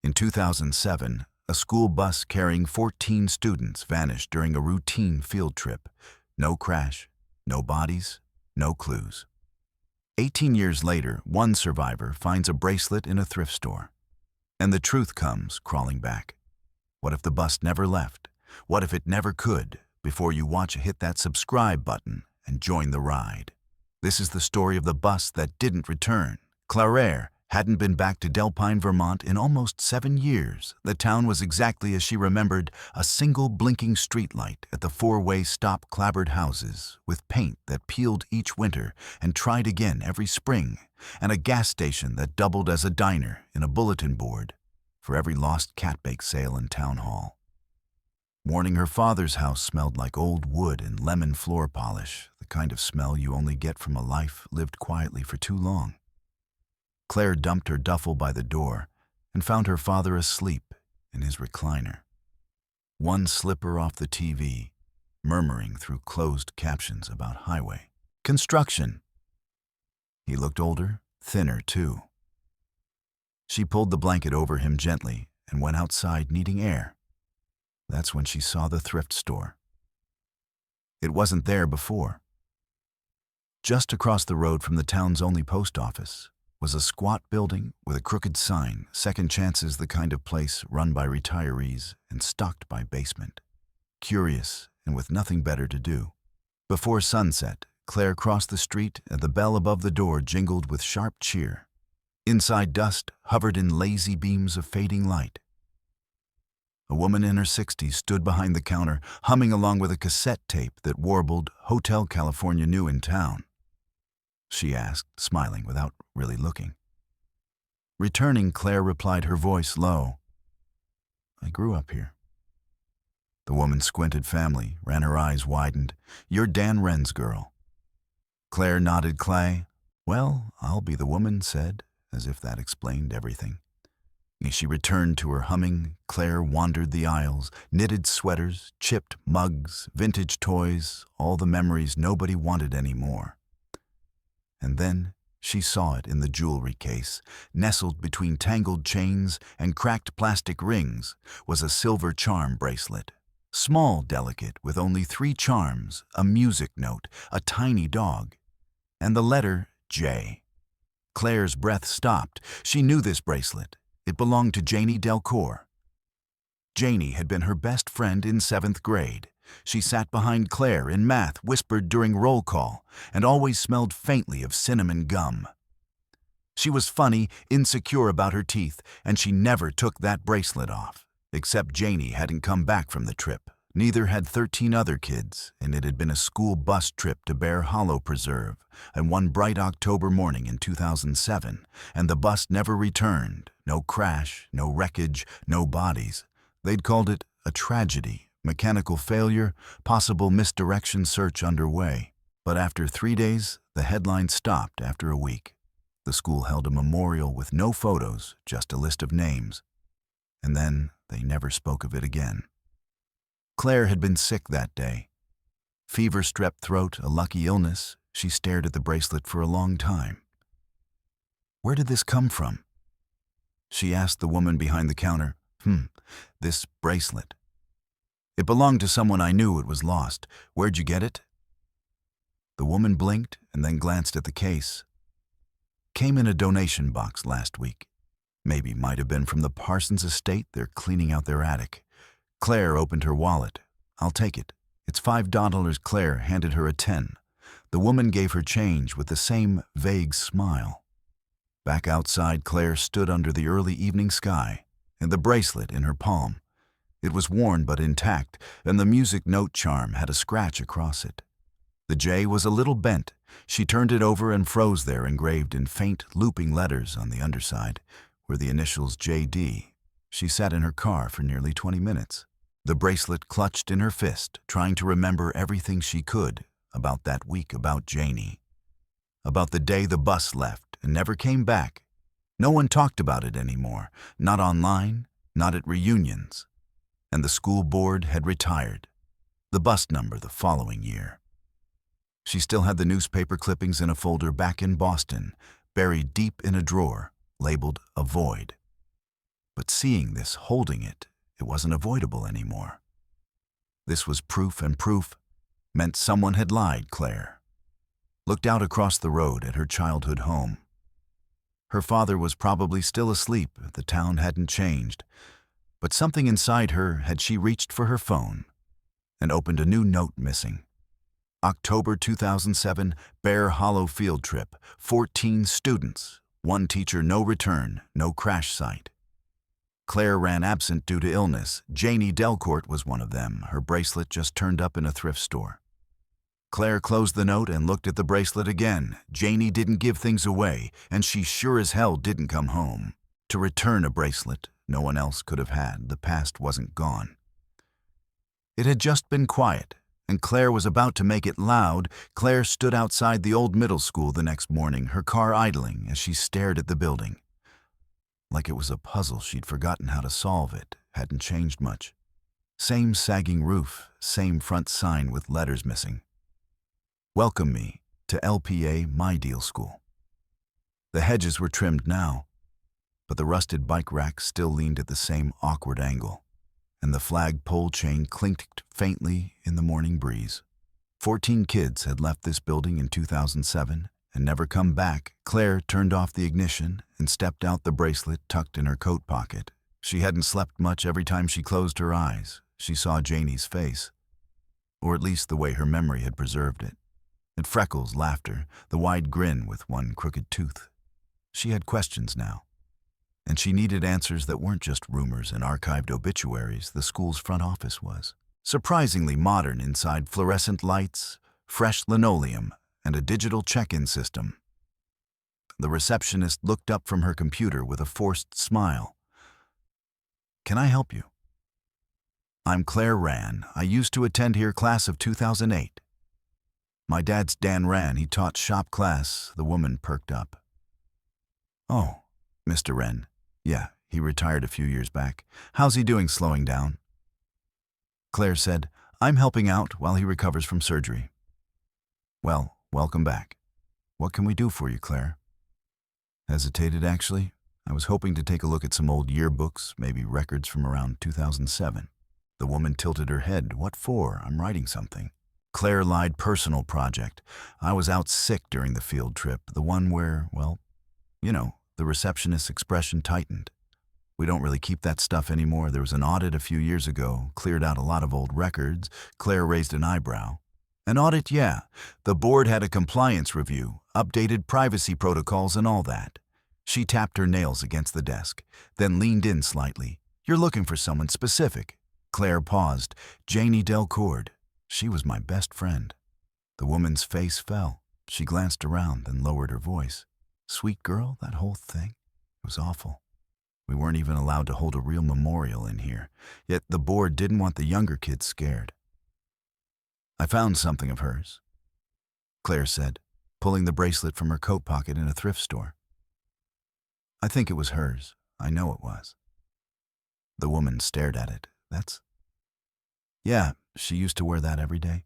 In 2007, a school bus carrying 14 students vanished during a routine field trip. No crash, no bodies, no clues. 18 years later, one survivor finds a bracelet in a thrift store. And the truth comes crawling back. What if the bus never left? What if it never could? Before you watch, hit that subscribe button and join the ride. This is the story of the bus that didn't return. Claire hadn't been back to Delpine, Vermont in almost 7 years. The town was exactly as she remembered, a single blinking streetlight at the four-way stop, clapboard houses with paint that peeled each winter and tried again every spring, and a gas station that doubled as a diner in a bulletin board for every lost cat bake sale in town hall. Warning her father's house smelled like old wood and lemon floor polish, the kind of smell you only get from a life lived quietly for too long. Claire dumped her duffel by the door and found her father asleep in his recliner. One slipper off the TV, murmuring through closed captions about highway construction. He looked older, thinner too. She pulled the blanket over him gently and went outside needing air. That's when she saw the thrift store. It wasn't there before. Just across the road from the town's only post office was a squat building with a crooked sign, Second Chances, the kind of place run by retirees and stocked by basement. Curious and with nothing better to do. Before sunset, Claire crossed the street and the bell above the door jingled with sharp cheer. Inside, dust hovered in lazy beams of fading light. A woman in her 60s stood behind the counter, humming along with a cassette tape that warbled Hotel California New in Town. She asked, smiling without really looking. Returning, Claire replied, her voice low. I grew up here. The woman squinted family, ran her eyes widened. You're Dan Wren's girl. Claire nodded. Clay. Well, I'll be the woman, said, as if that explained everything. As she returned to her humming, Claire wandered the aisles, knitted sweaters, chipped mugs, vintage toys, all the memories nobody wanted anymore. And then she saw it in the jewelry case. Nestled between tangled chains and cracked plastic rings was a silver charm bracelet. Small, delicate, with only 3 charms, a music note, a tiny dog, and the letter J. Claire's breath stopped. She knew this bracelet. It belonged to Janie Delcourt. Janie had been her best friend in 7th grade. She sat behind Claire in math, whispered during roll call, and always smelled faintly of cinnamon gum. She was funny, insecure about her teeth, and she never took that bracelet off. Except Janie hadn't come back from the trip. Neither had 13 other kids, and it had been a school bus trip to Bear Hollow Preserve, and one bright October morning in 2007, and the bus never returned. No crash, no wreckage, no bodies. They'd called it a tragedy. Mechanical failure, possible misdirection search underway. But after 3 days, the headline stopped after a week. The school held a memorial with no photos, just a list of names. And then they never spoke of it again. Claire had been sick that day. Fever, strep throat, a lucky illness. She stared at the bracelet for a long time. Where did this come from? She asked the woman behind the counter. This bracelet. It belonged to someone I knew. It was lost. Where'd you get it? The woman blinked and then glanced at the case. Came in a donation box last week. Maybe might have been from the Parsons estate. They're cleaning out their attic. Claire opened her wallet. I'll take it. It's $5. Claire handed her a 10. The woman gave her change with the same vague smile. Back outside, Claire stood under the early evening sky and the bracelet in her palm. It was worn but intact, and the music note charm had a scratch across it. The J was a little bent. She turned it over and froze there, engraved in faint, looping letters on the underside, were the initials JD. She sat in her car for nearly 20 minutes. The bracelet clutched in her fist, trying to remember everything she could about that week, about Janie. About the day the bus left and never came back. No one talked about it anymore, not online, not at reunions. And the school board had retired. The bus number the following year. She still had the newspaper clippings in a folder back in Boston, buried deep in a drawer, labeled a void. But seeing this, holding it, it wasn't avoidable anymore. This was proof, and proof meant someone had lied. Claire looked out across the road at her childhood home. Her father was probably still asleep, the town hadn't changed, but something inside her had she reached for her phone and opened a new note. Missing. October 2007, Bear Hollow field trip, 14 students, 1 teacher, no return, no crash site. Claire ran absent due to illness. Janie Delcourt was one of them. Her bracelet just turned up in a thrift store. Claire closed the note and looked at the bracelet again. Janie didn't give things away, and she sure as hell didn't come home to return a bracelet no one else could have had. The past wasn't gone. It had just been quiet, and Claire was about to make it loud. Claire stood outside the old middle school the next morning, her car idling as she stared at the building. Like it was a puzzle she'd forgotten how to solve. It hadn't changed much. Same sagging roof, same front sign with letters missing. Welcome me to LPA My Deal School. The hedges were trimmed now, but the rusted bike rack still leaned at the same awkward angle, and the flagpole chain clinked faintly in the morning breeze. 14 kids had left this building in 2007 and never come back. Claire turned off the ignition and stepped out, the bracelet tucked in her coat pocket. She hadn't slept much. Every time she closed her eyes, she saw Janie's face, or at least the way her memory had preserved it. And freckles, laughter, the wide grin with one crooked tooth. She had questions now, and she needed answers that weren't just rumors and archived obituaries. The school's front office was surprisingly modern inside, fluorescent lights, fresh linoleum, and a digital check-in system. The receptionist looked up from her computer with a forced smile. "Can I help you?" "I'm Claire Ran. I used to attend here, class of 2008. My dad's Dan Ran. He taught shop class." The woman perked up. "Oh, Mr. Wren. Yeah, he retired a few years back. How's he doing, slowing down?" Claire said, "I'm helping out while he recovers from surgery." "Well, welcome back. What can we do for you, Claire?" Hesitated, actually. I was hoping to take a look at some old yearbooks, maybe records from around 2007. The woman tilted her head. "What for? I'm writing something." Claire lied. "Personal project. I was out sick during the field trip, the one where, well, you know." The receptionist's expression tightened. "We don't really keep that stuff anymore. There was an audit a few years ago, cleared out a lot of old records." Claire raised an eyebrow. "An audit, yeah. The board had a compliance review, updated privacy protocols and all that." She tapped her nails against the desk, then leaned in slightly. "You're looking for someone specific?" Claire paused. "Janie Delcourt. She was my best friend." The woman's face fell. She glanced around, then lowered her voice. "Sweet girl, that whole thing. It was awful. We weren't even allowed to hold a real memorial in here, yet the board didn't want the younger kids scared." "I found something of hers," Claire said, pulling the bracelet from her coat pocket in a thrift store. "I think it was hers. I know it was." The woman stared at it. "That's..." "Yeah, she used to wear that every day."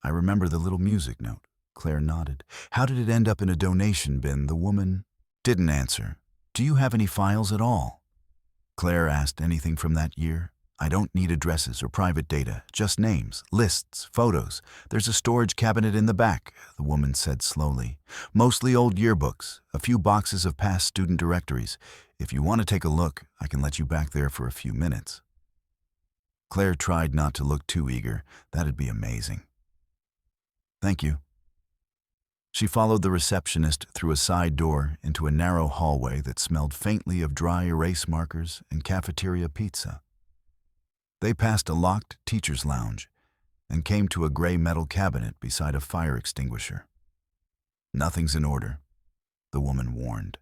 "I remember the little music note." Claire nodded. "How did it end up in a donation bin?" The woman didn't answer. "Do you have any files at all?" Claire asked. "Anything from that year? I don't need addresses or private data, just names, lists, photos. There's a storage cabinet in the back," the woman said slowly. "Mostly old yearbooks, a few boxes of past student directories. If you want to take a look, I can let you back there for a few minutes." Claire tried not to look too eager. "That'd be amazing." "Thank you." She followed the receptionist through a side door into a narrow hallway that smelled faintly of dry erase markers and cafeteria pizza. They passed a locked teacher's lounge and came to a gray metal cabinet beside a fire extinguisher. "Nothing's in order," the woman warned.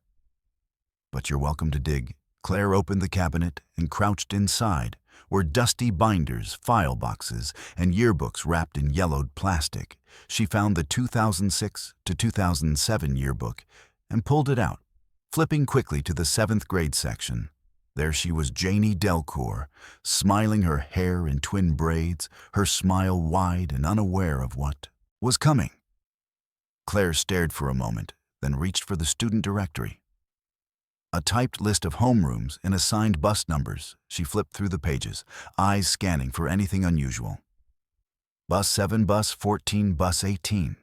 "But you're welcome to dig." Claire opened the cabinet and crouched inside were dusty binders, file boxes, and yearbooks wrapped in yellowed plastic. She found the 2006 to 2007 yearbook and pulled it out, flipping quickly to the 7th grade section. There she was, Janie Delcourt, smiling, her hair in twin braids, her smile wide and unaware of what was coming. Claire stared for a moment, then reached for the student directory. A typed list of homerooms and assigned bus numbers. She flipped through the pages, eyes scanning for anything unusual. Bus 7, Bus 14, Bus 18.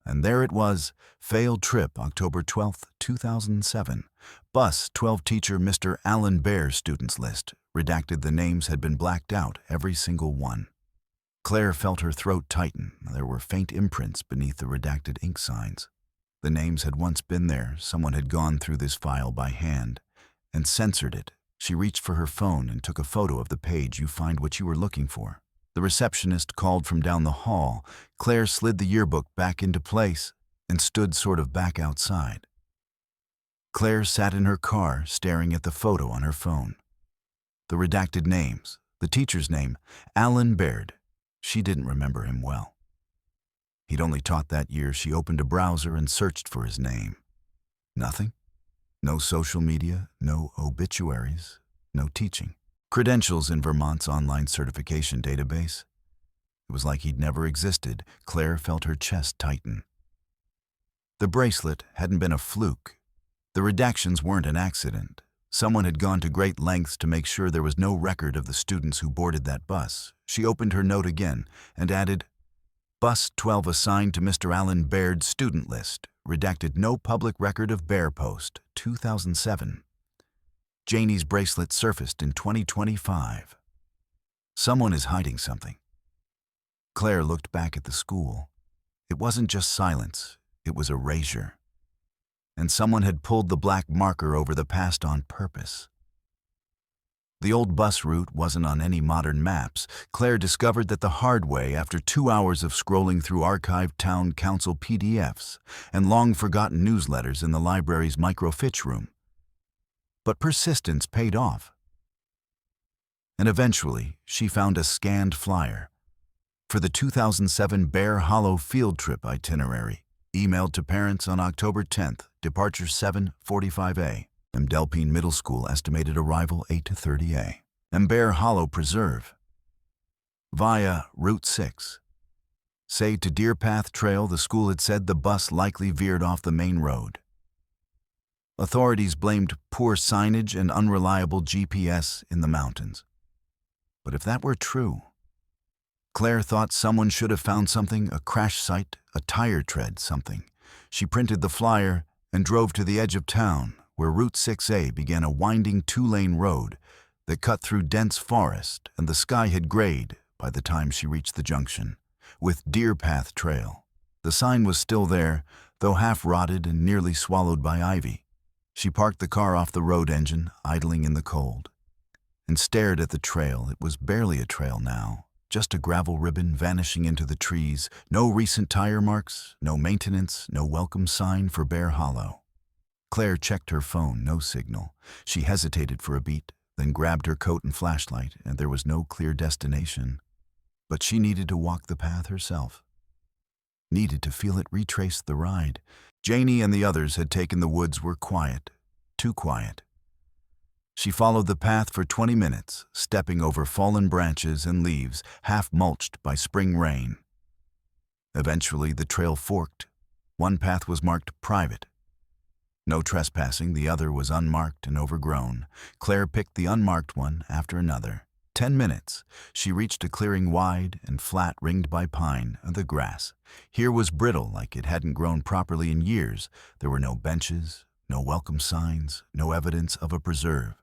And there it was, failed trip, October 12th, 2007. Bus 12 teacher Mr. Alan Bear's students list. Redacted, the names had been blacked out, every single one. Claire felt her throat tighten. There were faint imprints beneath the redacted ink signs. The names had once been there. Someone had gone through this file by hand and censored it. She reached for her phone and took a photo of the page. You find what you were looking for. The receptionist called from down the hall. Claire slid the yearbook back into place and stood sort of back outside. Claire sat in her car, staring at the photo on her phone. The redacted names, the teacher's name, Alan Baird. She didn't remember him well. He'd only taught that year. She opened a browser and searched for his name. Nothing. No social media, no obituaries, no teaching. Credentials in Vermont's online certification database. It was like he'd never existed. Claire felt her chest tighten. The bracelet hadn't been a fluke. The redactions weren't an accident. Someone had gone to great lengths to make sure there was no record of the students who boarded that bus. She opened her note again and added, Bus 12 assigned to Mr. Alan Baird's student list. Redacted, no public record of Bear post, 2007. Janie's bracelet surfaced in 2025. Someone is hiding something. Claire looked back at the school. It wasn't just silence, it was erasure. And someone had pulled the black marker over the past on purpose. The old bus route wasn't on any modern maps. Claire discovered that the hard way after 2 hours of scrolling through archived town council PDFs and long-forgotten newsletters in the library's microfiche room. But persistence paid off. And eventually, she found a scanned flyer for the 2007 Bear Hollow field trip itinerary, emailed to parents on October 10th, departure 7:45 a.m. Delpine Middle School, estimated arrival 8:30 a.m. Bear Hollow Preserve. Via Route 6. Say to Deer Path Trail, the school had said the bus likely veered off the main road. Authorities blamed poor signage and unreliable GPS in the mountains. But if that were true, Claire thought someone should have found something, a crash site, a tire tread, something. She printed the flyer and drove to the edge of town, where Route 6A began a winding 2-lane road that cut through dense forest, and the sky had grayed by the time she reached the junction with Deer Path Trail. The sign was still there, though half rotted and nearly swallowed by ivy. She parked the car off the road engine, idling in the cold, and stared at the trail. It was barely a trail now, just a gravel ribbon vanishing into the trees. No recent tire marks, no maintenance, no welcome sign for Bear Hollow. Claire checked her phone, no signal. She hesitated for a beat, then grabbed her coat and flashlight, and there was no clear destination. But she needed to walk the path herself. Needed to feel it retrace the ride. Janie and the others had taken the woods were quiet, too quiet. She followed the path for 20 minutes, stepping over fallen branches and leaves, half mulched by spring rain. Eventually, the trail forked. One path was marked private. No trespassing, the other was unmarked and overgrown. Claire picked the unmarked one after another. 10 minutes, she reached a clearing wide and flat, ringed by pine and the grass. Here was brittle, like it hadn't grown properly in years. There were no benches, no welcome signs, no evidence of a preserve.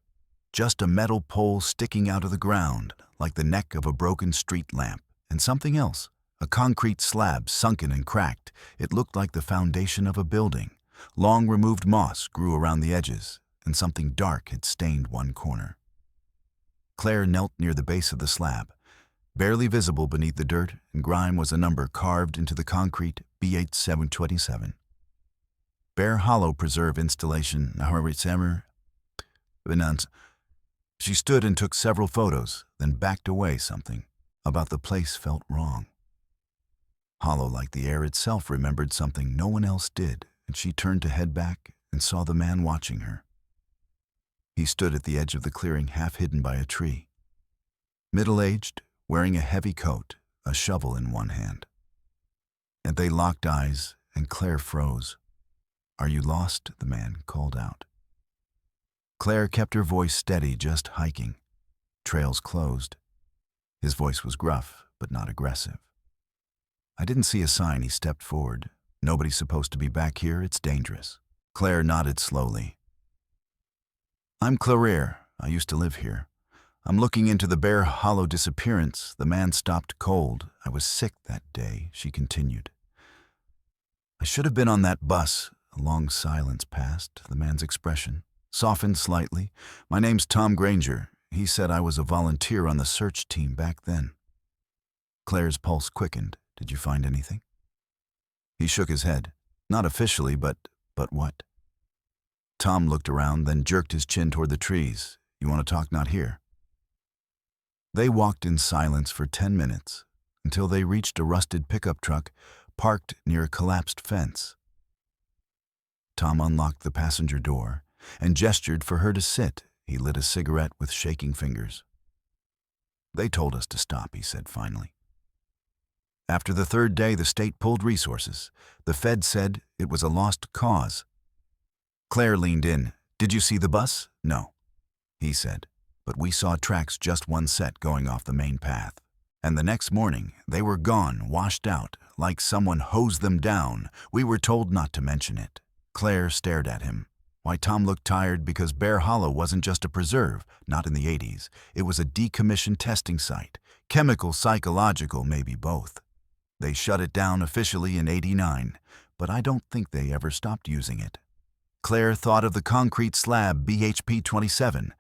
Just a metal pole sticking out of the ground, like the neck of a broken street lamp, and something else, a concrete slab sunken and cracked. It looked like the foundation of a building. Long-removed moss grew around the edges, and something dark had stained one corner. Claire knelt near the base of the slab. Barely visible beneath the dirt and grime was a number carved into the concrete, B8727. Bear Hollow Preserve Installation, Nahoritsamer. She stood and took several photos, then backed away. Something about the place felt wrong. Hollow, like the air itself, remembered something no one else did, and she turned to head back and saw the man watching her. He stood at the edge of the clearing, half hidden by a tree. Middle-aged, wearing a heavy coat, a shovel in one hand. And they locked eyes, and Claire froze. "Are you lost?" the man called out. Claire kept her voice steady, just hiking. Trails closed. His voice was gruff, but not aggressive. I didn't see a sign. He stepped forward. Nobody's supposed to be back here. It's dangerous. Claire nodded slowly. I'm Claire. I used to live here. I'm looking into the Bear Hollow disappearance. The man stopped cold. I was sick that day, she continued. I should have been on that bus. A long silence passed. The man's expression softened slightly. My name's Tom Granger. He said I was a volunteer on the search team back then. Claire's pulse quickened. Did you find anything? He shook his head. Not officially, but what? Tom looked around, then jerked his chin toward the trees. You want to talk? Not here. They walked in silence for 10 minutes, until they reached a rusted pickup truck parked near a collapsed fence. Tom unlocked the passenger door and gestured for her to sit. He lit a cigarette with shaking fingers. They told us to stop, he said finally. After the third day, the state pulled resources. The Fed said it was a lost cause. Claire leaned in. Did you see the bus? No, he said, but we saw tracks just one set going off the main path. And the next morning, they were gone, washed out, like someone hosed them down. We were told not to mention it. Claire stared at him. Why, Tom looked tired because Bear Hollow wasn't just a preserve, not in the 80s. It was a decommissioned testing site. Chemical, psychological, maybe both. They shut it down officially in '89, but I don't think they ever stopped using it. Claire thought of the concrete slab BHP 27.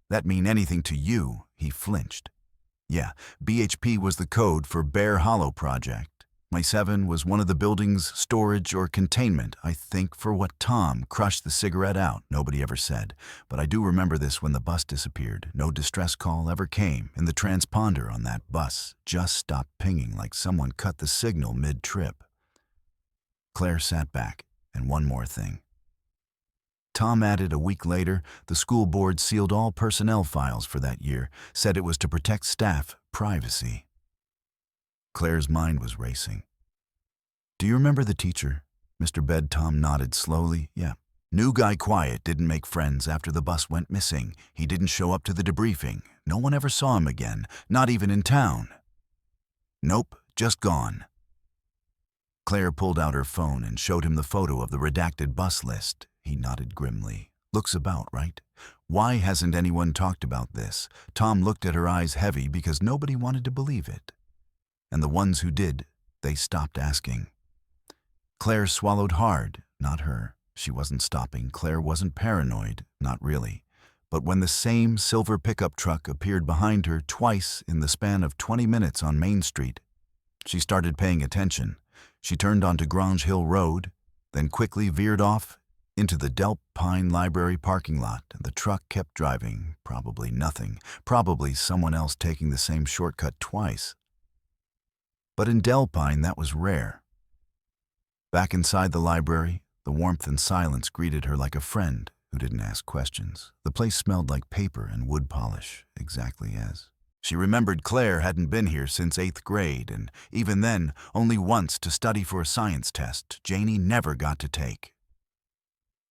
That mean anything to you? He flinched. Yeah, BHP was the code for Bear Hollow Project. My 7 was one of the building's storage or containment, I think, for what Tom crushed the cigarette out. Nobody ever said. But I do remember this when the bus disappeared. No distress call ever came, and the transponder on that bus just stopped pinging like someone cut the signal mid-trip. Claire sat back, and one more thing. Tom added a week later, the school board sealed all personnel files for that year, said it was to protect staff privacy. Claire's mind was racing. Do you remember the teacher? Mr. Bed. Tom nodded slowly. Yeah. New guy, quiet, didn't make friends after the bus went missing. He didn't show up to the debriefing. No one ever saw him again, not even in town. Nope, just gone. Claire pulled out her phone and showed him the photo of the redacted bus list. He nodded grimly. Looks about right. Why hasn't anyone talked about this? Tom looked at her, eyes heavy, because nobody wanted to believe it. And the ones who did, they stopped asking. Claire swallowed hard, not her. She wasn't stopping. Claire wasn't paranoid, not really. But when the same silver pickup truck appeared behind her twice in the span of 20 minutes on Main Street, she started paying attention. She turned onto Grange Hill Road, then quickly veered off into the Delp Pine Library parking lot, and the truck kept driving. Probably nothing. Probably someone else taking the same shortcut twice. But in Delpine, that was rare. Back inside the library, the warmth and silence greeted her like a friend who didn't ask questions. The place smelled like paper and wood polish, exactly as. She remembered Claire hadn't been here since 8th grade, and even then, only once to study for a science test Janie never got to take.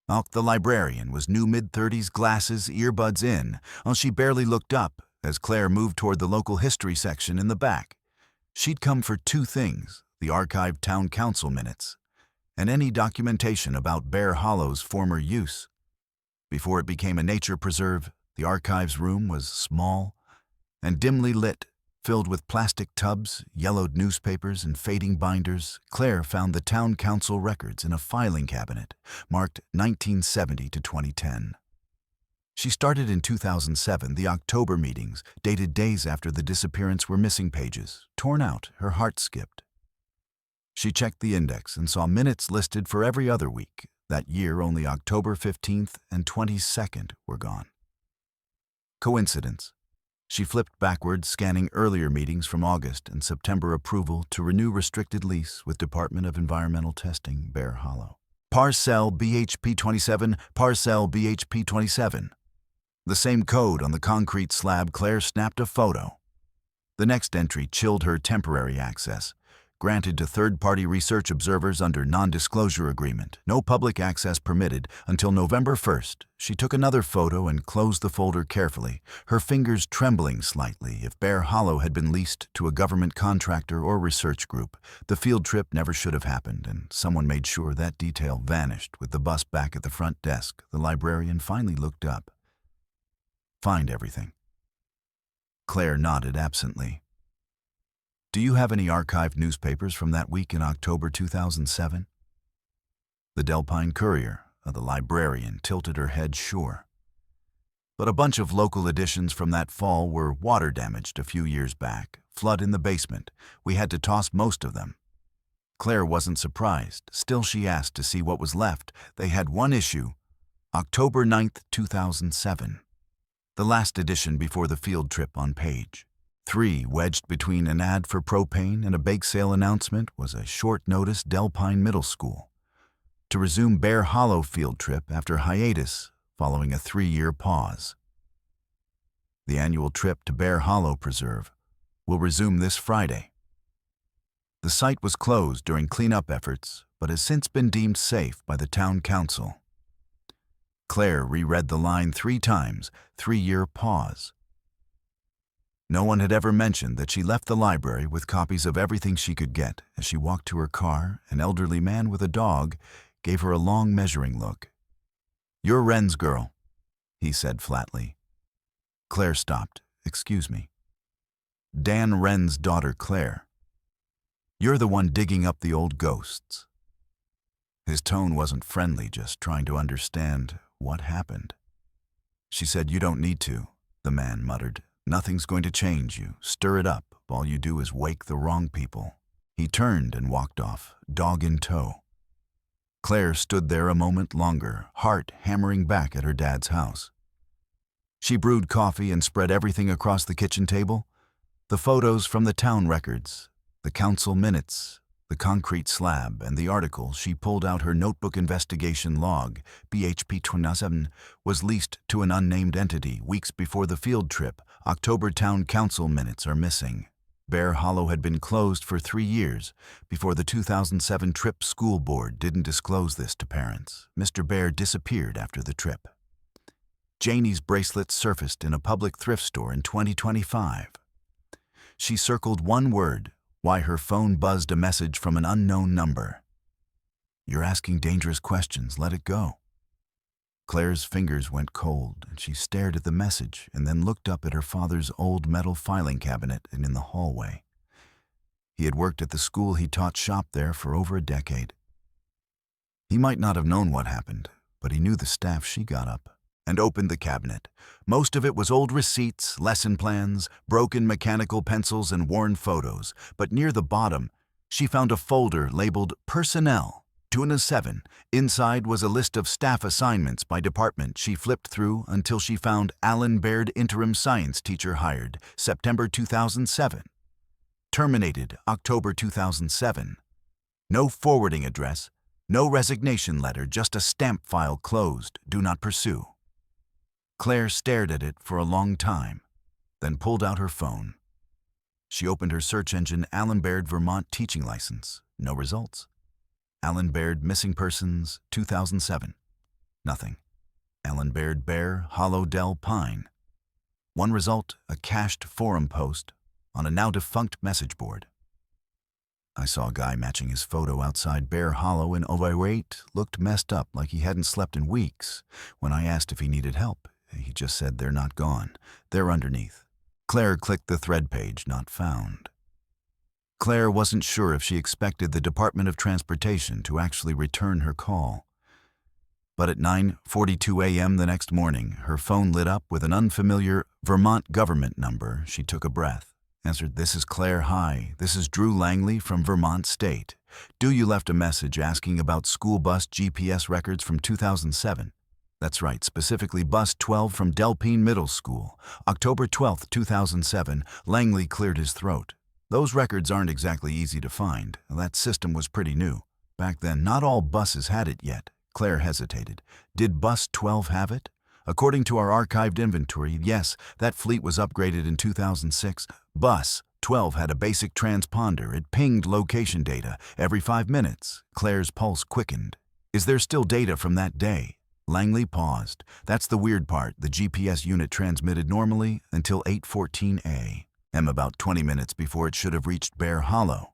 Alk, the librarian, was new mid-30s, glasses, earbuds in, while she barely looked up as Claire moved toward the local history section in the back. She'd come for two things, the archived town council minutes, and any documentation about Bear Hollow's former use. Before it became a nature preserve, the archives room was small and dimly lit, filled with plastic tubs, yellowed newspapers, and fading binders. Claire found the town council records in a filing cabinet, marked 1970 to 2010. She started in 2007. The October meetings, dated days after the disappearance, were missing pages. Torn out, her heart skipped. She checked the index and saw minutes listed for every other week. That year, only October 15th and 22nd were gone. Coincidence. She flipped backwards, scanning earlier meetings from August and September approval to renew restricted lease with Department of Environmental Testing, Bear Hollow. Parcel BHP 27, Parcel BHP 27. The same code on the concrete slab. Claire snapped a photo. The next entry chilled her temporary access. granted to third-party research observers under non-disclosure agreement. No public access permitted until November 1st. She took another photo and closed the folder carefully, her fingers trembling slightly. If Bear Hollow had been leased to a government contractor or research group, the field trip never should have happened, and someone made sure that detail vanished. With the bus back at the front desk, the librarian finally looked up. "Find everything." Claire nodded absently. "Do you have any archived newspapers from that week in October 2007? The Delpine Courier, the librarian, tilted her head sure. "But a bunch of local editions from that fall were water damaged a few years back. Flood in the basement. We had to toss most of them." Claire wasn't surprised. Still, she asked to see what was left. They had one issue, October 9th, 2007. The last edition before the field trip on page 3, wedged between an ad for propane and a bake sale announcement, was a short-notice Delpine Middle School to resume Bear Hollow field trip after hiatus following a 3-year pause. The annual trip to Bear Hollow Preserve will resume this Friday. The site was closed during cleanup efforts, but has since been deemed safe by the town council. Claire reread the line 3 times, 3-year pause. No one had ever mentioned that she left the library with copies of everything she could get. As she walked to her car, an elderly man with a dog gave her a long measuring look. "You're Wren's girl," he said flatly. Claire stopped. "Excuse me." "Dan Wren's daughter, Claire. You're the one digging up the old ghosts." His tone wasn't friendly, just trying to understand what happened. "She said you don't need to," the man muttered. "Nothing's going to change you. Stir it up. All you do is wake the wrong people." He turned and walked off, dog in tow. Claire stood there a moment longer, heart hammering back at her dad's house. She brewed coffee and spread everything across the kitchen table. The photos from the town records, the council minutes, the concrete slab, and the article. She pulled out her notebook. Investigation log, BHP 27, was leased to an unnamed entity weeks before the field trip. October town council minutes are missing. Bear Hollow had been closed for 3 years before the 2007 trip. School board didn't disclose this to parents. Mr. Bear disappeared after the trip. Janie's bracelet surfaced in a public thrift store in 2025. She circled one word, why her phone buzzed a message from an unknown number. "You're asking dangerous questions. Let it go." Claire's fingers went cold, and she stared at the message and then looked up at her father's old metal filing cabinet and in the hallway. He had worked at the school. He taught shop there for over a decade. He might not have known what happened, but he knew the staff. She got up and opened the cabinet. Most of it was old receipts, lesson plans, broken mechanical pencils, and worn photos. But near the bottom, she found a folder labeled Personnel, 207. Inside was a list of staff assignments by department. She flipped through until she found Alan Baird, interim science teacher hired, September 2007. Terminated, October 2007. No forwarding address, no resignation letter, just a stamp file closed, do not pursue. Claire stared at it for a long time, then pulled out her phone. She opened her search engine. Alan Baird, Vermont teaching license. No results. Alan Baird, missing persons, 2007. Nothing. Alan Baird, Bear Hollow, Delpine. One result, a cached forum post on a now-defunct message board. "I saw a guy matching his photo outside Bear Hollow in overweight, looked messed up like he hadn't slept in weeks. When I asked if he needed help, he just said they're not gone. They're underneath." Claire clicked the thread page. Not found. Claire wasn't sure if she expected the Department of Transportation to actually return her call. But at 9:42 a.m. the next morning, her phone lit up with an unfamiliar Vermont government number. She took a breath. Answered, "This is Claire. Hi, this is Drew Langley from Vermont State. You left a message asking about school bus GPS records from 2007. That's right, specifically bus 12 from Delpine Middle School, October 12th, 2007. Langley cleared his throat. "Those records aren't exactly easy to find. That system was pretty new. Back then, not all buses had it yet." Claire hesitated. "Did bus 12 have it?" "According to our archived inventory, yes, that fleet was upgraded in 2006. Bus 12 had a basic transponder. It pinged location data every 5 minutes. Claire's pulse quickened. Is there still data from that day? Langley paused. That's the weird part. The GPS unit transmitted normally until 8:14 a.m., about 20 minutes before it should have reached Bear Hollow.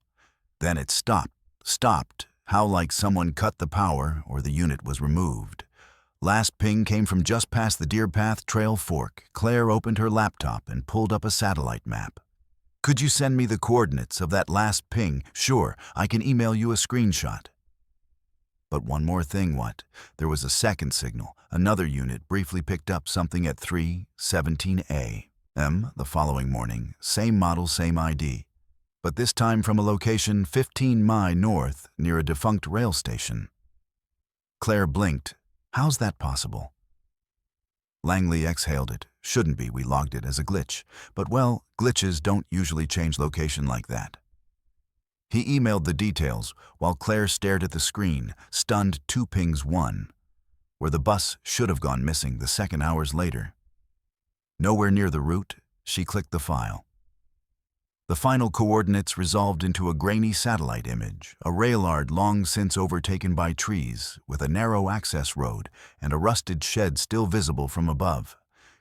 Then it stopped. How like someone cut the power or the unit was removed. Last ping came from just past the Deer Path Trail fork. Claire opened her laptop and pulled up a satellite map. Could you send me the coordinates of that last ping? Sure, I can email you a screenshot. But one more thing, what? There was a second signal. Another unit briefly picked up something at 3:17 a.m. the following morning. Same model, same ID. But this time from a location 15 mi north near a defunct rail station. Claire blinked. How's that possible? Langley exhaled it. Shouldn't be, we logged it as a glitch. But well, glitches don't usually change location like that. He emailed the details while Claire stared at the screen, stunned. 2 pings 1, where the bus should have gone missing the second hours later. Nowhere near the route, she clicked the file. The final coordinates resolved into a grainy satellite image, a railyard long since overtaken by trees, with a narrow access road and a rusted shed still visible from above.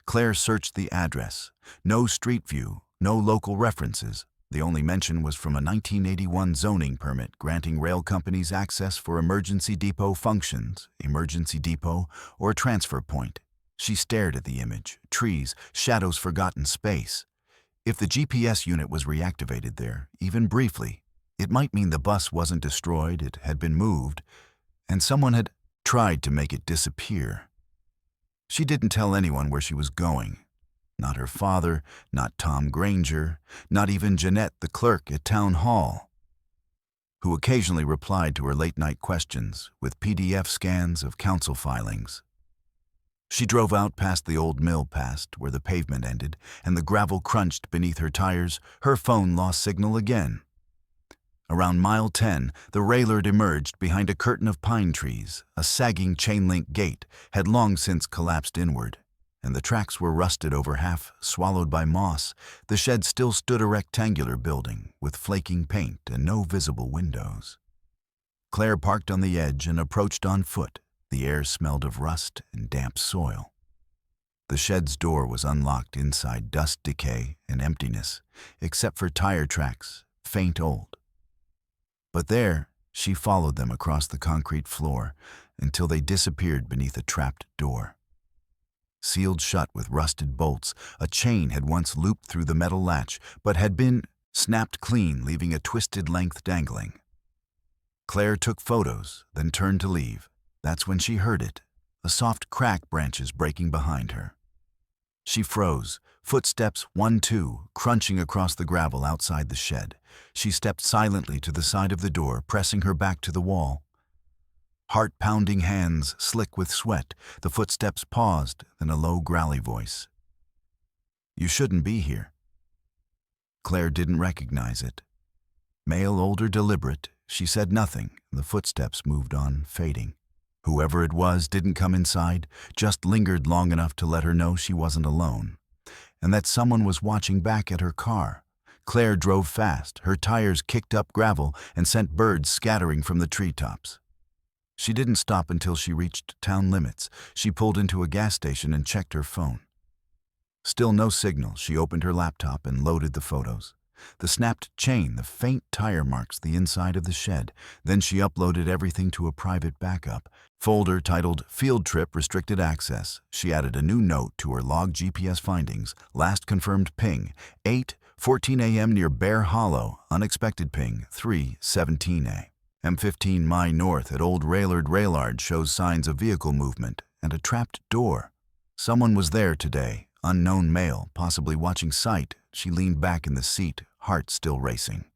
Claire searched the address. No street view, no local references. The only mention was from a 1981 zoning permit granting rail companies access for emergency depot functions, emergency depot, or transfer point. She stared at the image. Trees, shadows, forgotten space. If the GPS unit was reactivated there, even briefly, it might mean the bus wasn't destroyed, it had been moved, and someone had tried to make it disappear. She didn't tell anyone where she was going. Not her father, not Tom Granger, not even Jeanette, the clerk at Town Hall, who occasionally replied to her late-night questions with PDF scans of council filings. She drove out past the old mill past where the pavement ended and the gravel crunched beneath her tires. Her phone lost signal again. Around mile 10, the railroad emerged behind a curtain of pine trees. A sagging chain-link gate had long since collapsed inward, and the tracks were rusted over half, swallowed by moss. The shed still stood, a rectangular building with flaking paint and no visible windows. Claire parked on the edge and approached on foot. The air smelled of rust and damp soil. The shed's door was unlocked inside, dust, decay, and emptiness, except for tire tracks, faint old. But there, she followed them across the concrete floor until they disappeared beneath a trapped door. Sealed shut with rusted bolts, a chain had once looped through the metal latch, but had been snapped clean, leaving a twisted length dangling. Claire took photos, then turned to leave. That's when she heard it, a soft crack, branches breaking behind her. She froze, footsteps 1, 2, crunching across the gravel outside the shed. She stepped silently to the side of the door, pressing her back to the wall. Heart-pounding, hands slick with sweat, the footsteps paused, then a low, growly voice. You shouldn't be here. Claire didn't recognize it. Male, older, deliberate, she said nothing. The footsteps moved on, fading. Whoever it was didn't come inside, just lingered long enough to let her know she wasn't alone, and that someone was watching back at her car. Claire drove fast. Her tires kicked up gravel and sent birds scattering from the treetops. She didn't stop until she reached town limits. She pulled into a gas station and checked her phone. Still no signal. She opened her laptop and loaded the photos. The snapped chain, the faint tire marks, the inside of the shed. Then she uploaded everything to a private backup folder titled Field Trip Restricted Access. She added a new note to her log: GPS findings. Last confirmed ping, 8:14 a.m. near Bear Hollow. Unexpected ping, 3:17 a.m. 15 mi north at Old Railard shows signs of vehicle movement and a trapped door. Someone was there today. Unknown male, possibly watching sight. She leaned back in the seat, heart still racing.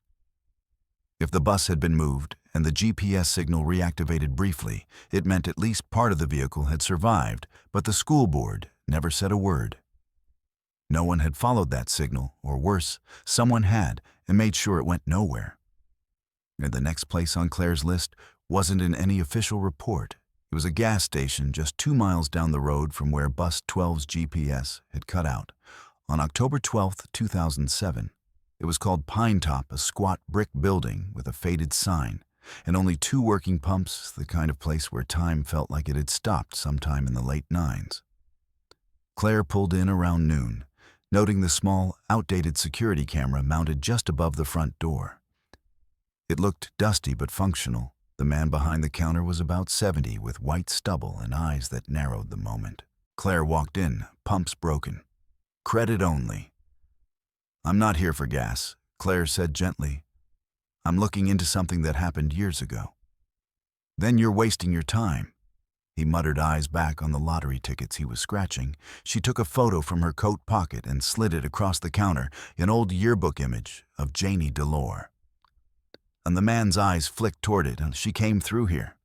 If the bus had been moved and the GPS signal reactivated briefly, it meant at least part of the vehicle had survived, but the school board never said a word. No one had followed that signal, or worse, someone had and made sure it went nowhere. And the next place on Claire's list wasn't in any official report. It was a gas station just 2 miles down the road from where Bus 12's GPS had cut out on October 12, 2007. It was called Pine Top, a squat brick building with a faded sign, and only 2 working pumps, the kind of place where time felt like it had stopped sometime in the late 90s. Claire pulled in around noon, noting the small, outdated security camera mounted just above the front door. It looked dusty but functional. The man behind the counter was about 70, with white stubble and eyes that narrowed the moment. Claire walked in, pumps broken. Credit only. "I'm not here for gas," Claire said gently. "I'm looking into something that happened years ago." "Then you're wasting your time." He muttered, eyes back on the lottery tickets he was scratching. She took a photo from her coat pocket and slid it across the counter, an old yearbook image of Janie Delore. And the man's eyes flicked toward it, and "She came through here,"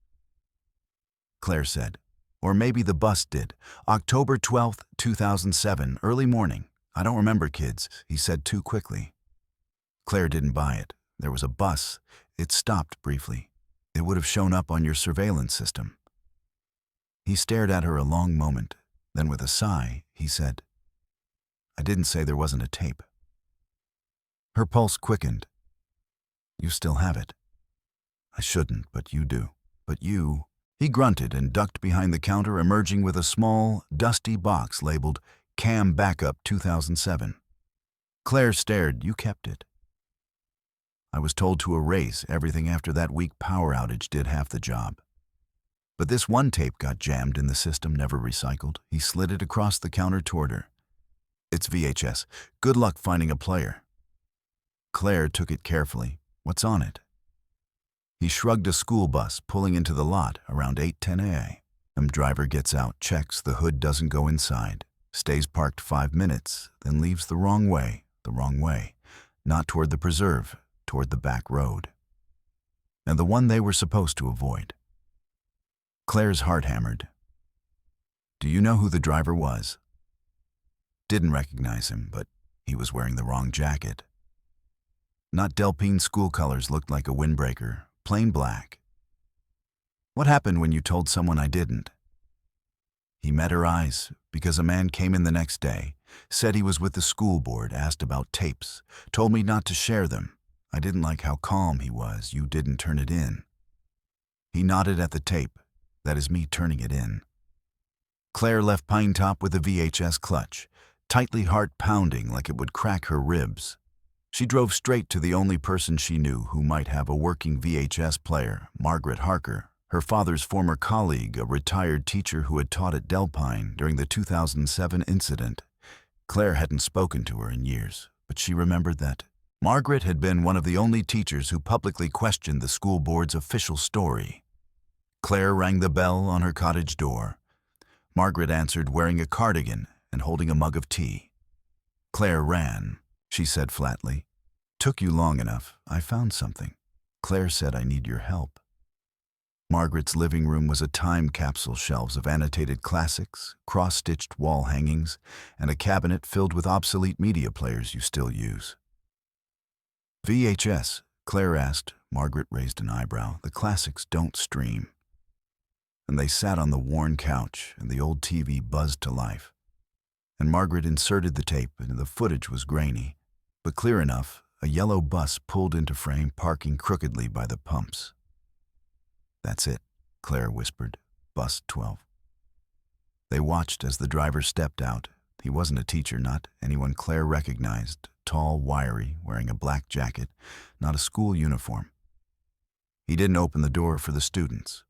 Claire said. "Or maybe the bus did. October 12th, 2007, early morning. I don't remember, kids," he said too quickly. Claire didn't buy it. There was a bus. It stopped briefly. It would have shown up on your surveillance system. He stared at her a long moment. Then with a sigh, he said, "I didn't say there wasn't a tape." Her pulse quickened. "You still have it." "I shouldn't, but you do." "But you..." He grunted and ducked behind the counter, emerging with a small, dusty box labeled Cam Backup 2007. Claire stared. "You kept it." "I was told to erase everything after that weak power outage did half the job. But this one tape got jammed in the system, never recycled." He slid it across the counter toward her. "It's VHS. Good luck finding a player." Claire took it carefully. "What's on it?" He shrugged. "A school bus pulling into the lot around 8:10 a.m. Driver gets out, checks the hood doesn't go inside, stays parked 5 minutes, then leaves the wrong way, not toward the preserve, toward the back road. And the one they were supposed to avoid." Claire's heart hammered. "Do you know who the driver was?" "Didn't recognize him, but he was wearing the wrong jacket. Not Delpine school colors, looked like a windbreaker, plain black." "What happened when you told someone I didn't?" He met her eyes, because a man came in the next day, said he was with the school board, asked about tapes, told me not to share them. I didn't like how calm he was. "You didn't turn it in." He nodded at the tape. "That is me turning it in." Claire left Pine Top with a VHS clutch, tightly, heart pounding like it would crack her ribs. She drove straight to the only person she knew who might have a working VHS player, Margaret Harker, her father's former colleague, a retired teacher who had taught at Delpine during the 2007 incident. Claire hadn't spoken to her in years, but she remembered that Margaret had been one of the only teachers who publicly questioned the school board's official story. Claire rang the bell on her cottage door. Margaret answered, wearing a cardigan and holding a mug of tea. "Claire ran," she said flatly. "Took you long enough. I found something. Claire said I need your help." Margaret's living room was a time capsule, shelves of annotated classics, cross-stitched wall hangings, and a cabinet filled with obsolete media players you still use. "VHS?" Claire asked. Margaret raised an eyebrow. "The classics don't stream." And they sat on the worn couch, and the old TV buzzed to life. And Margaret inserted the tape, and the footage was grainy, but clear enough. A yellow bus pulled into frame, parking crookedly by the pumps. "That's it," Claire whispered. "Bus 12. They watched as the driver stepped out. He wasn't a teacher, not anyone Claire recognized. Tall, wiry, wearing a black jacket, not a school uniform. He didn't open the door for the students.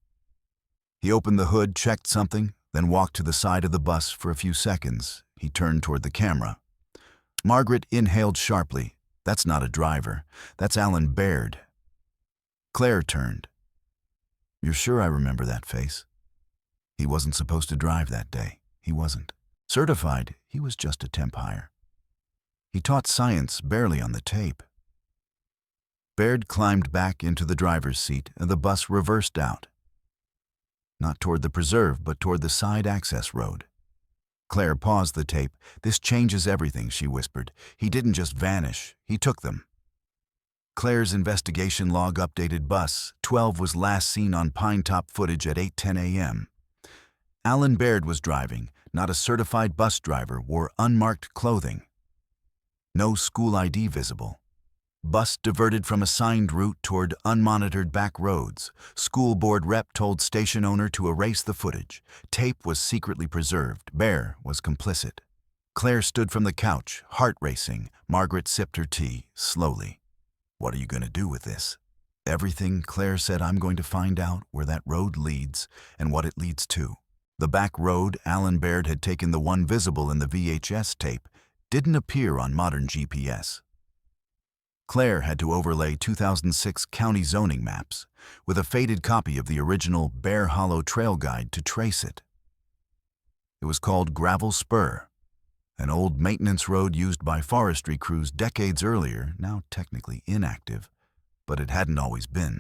He opened the hood, checked something, then walked to the side of the bus for a few seconds. He turned toward the camera. Margaret inhaled sharply. "That's not a driver. That's Alan Baird." Claire turned. "You're sure I remember that face?" He wasn't supposed to drive that day. He wasn't. Certified, he was just a temp hire. He taught science barely on the tape. Baird climbed back into the driver's seat, and the bus reversed out. Not toward the preserve, but toward the side access road. Claire paused the tape. "This changes everything," she whispered. "He didn't just vanish. He took them." Claire's investigation log updated. Bus 12 was last seen on Pine Top footage at 8:10 a.m. Alan Baird was driving, not a certified bus driver, wore unmarked clothing. No school ID visible. Bus diverted from assigned route toward unmonitored back roads. School board rep told station owner to erase the footage. Tape was secretly preserved. Bear was complicit. Claire stood from the couch, heart racing. Margaret sipped her tea, slowly. What are you going to do with this? Everything, Claire said. I'm going to find out where that road leads and what it leads to. The back road Alan Baird had taken, the one visible in the VHS tape, didn't appear on modern GPS. Claire had to overlay 2006 county zoning maps with a faded copy of the original Bear Hollow Trail Guide to trace it. It was called Gravel Spur, an old maintenance road used by forestry crews decades earlier, now technically inactive, but it hadn't always been,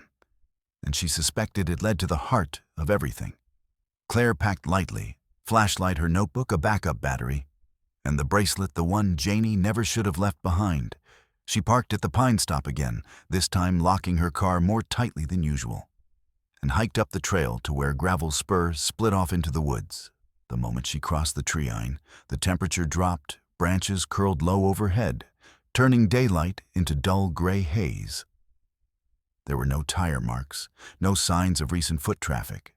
and she suspected it led to the heart of everything. Claire packed lightly, flashlight, her notebook, a backup battery, and the bracelet, the one Janie never should have left behind. She parked at the Pine Stop again, this time locking her car more tightly than usual, and hiked up the trail to where Gravel Spur split off into the woods. The moment she crossed the treeline, the temperature dropped, branches curled low overhead, turning daylight into dull gray haze. There were no tire marks, no signs of recent foot traffic.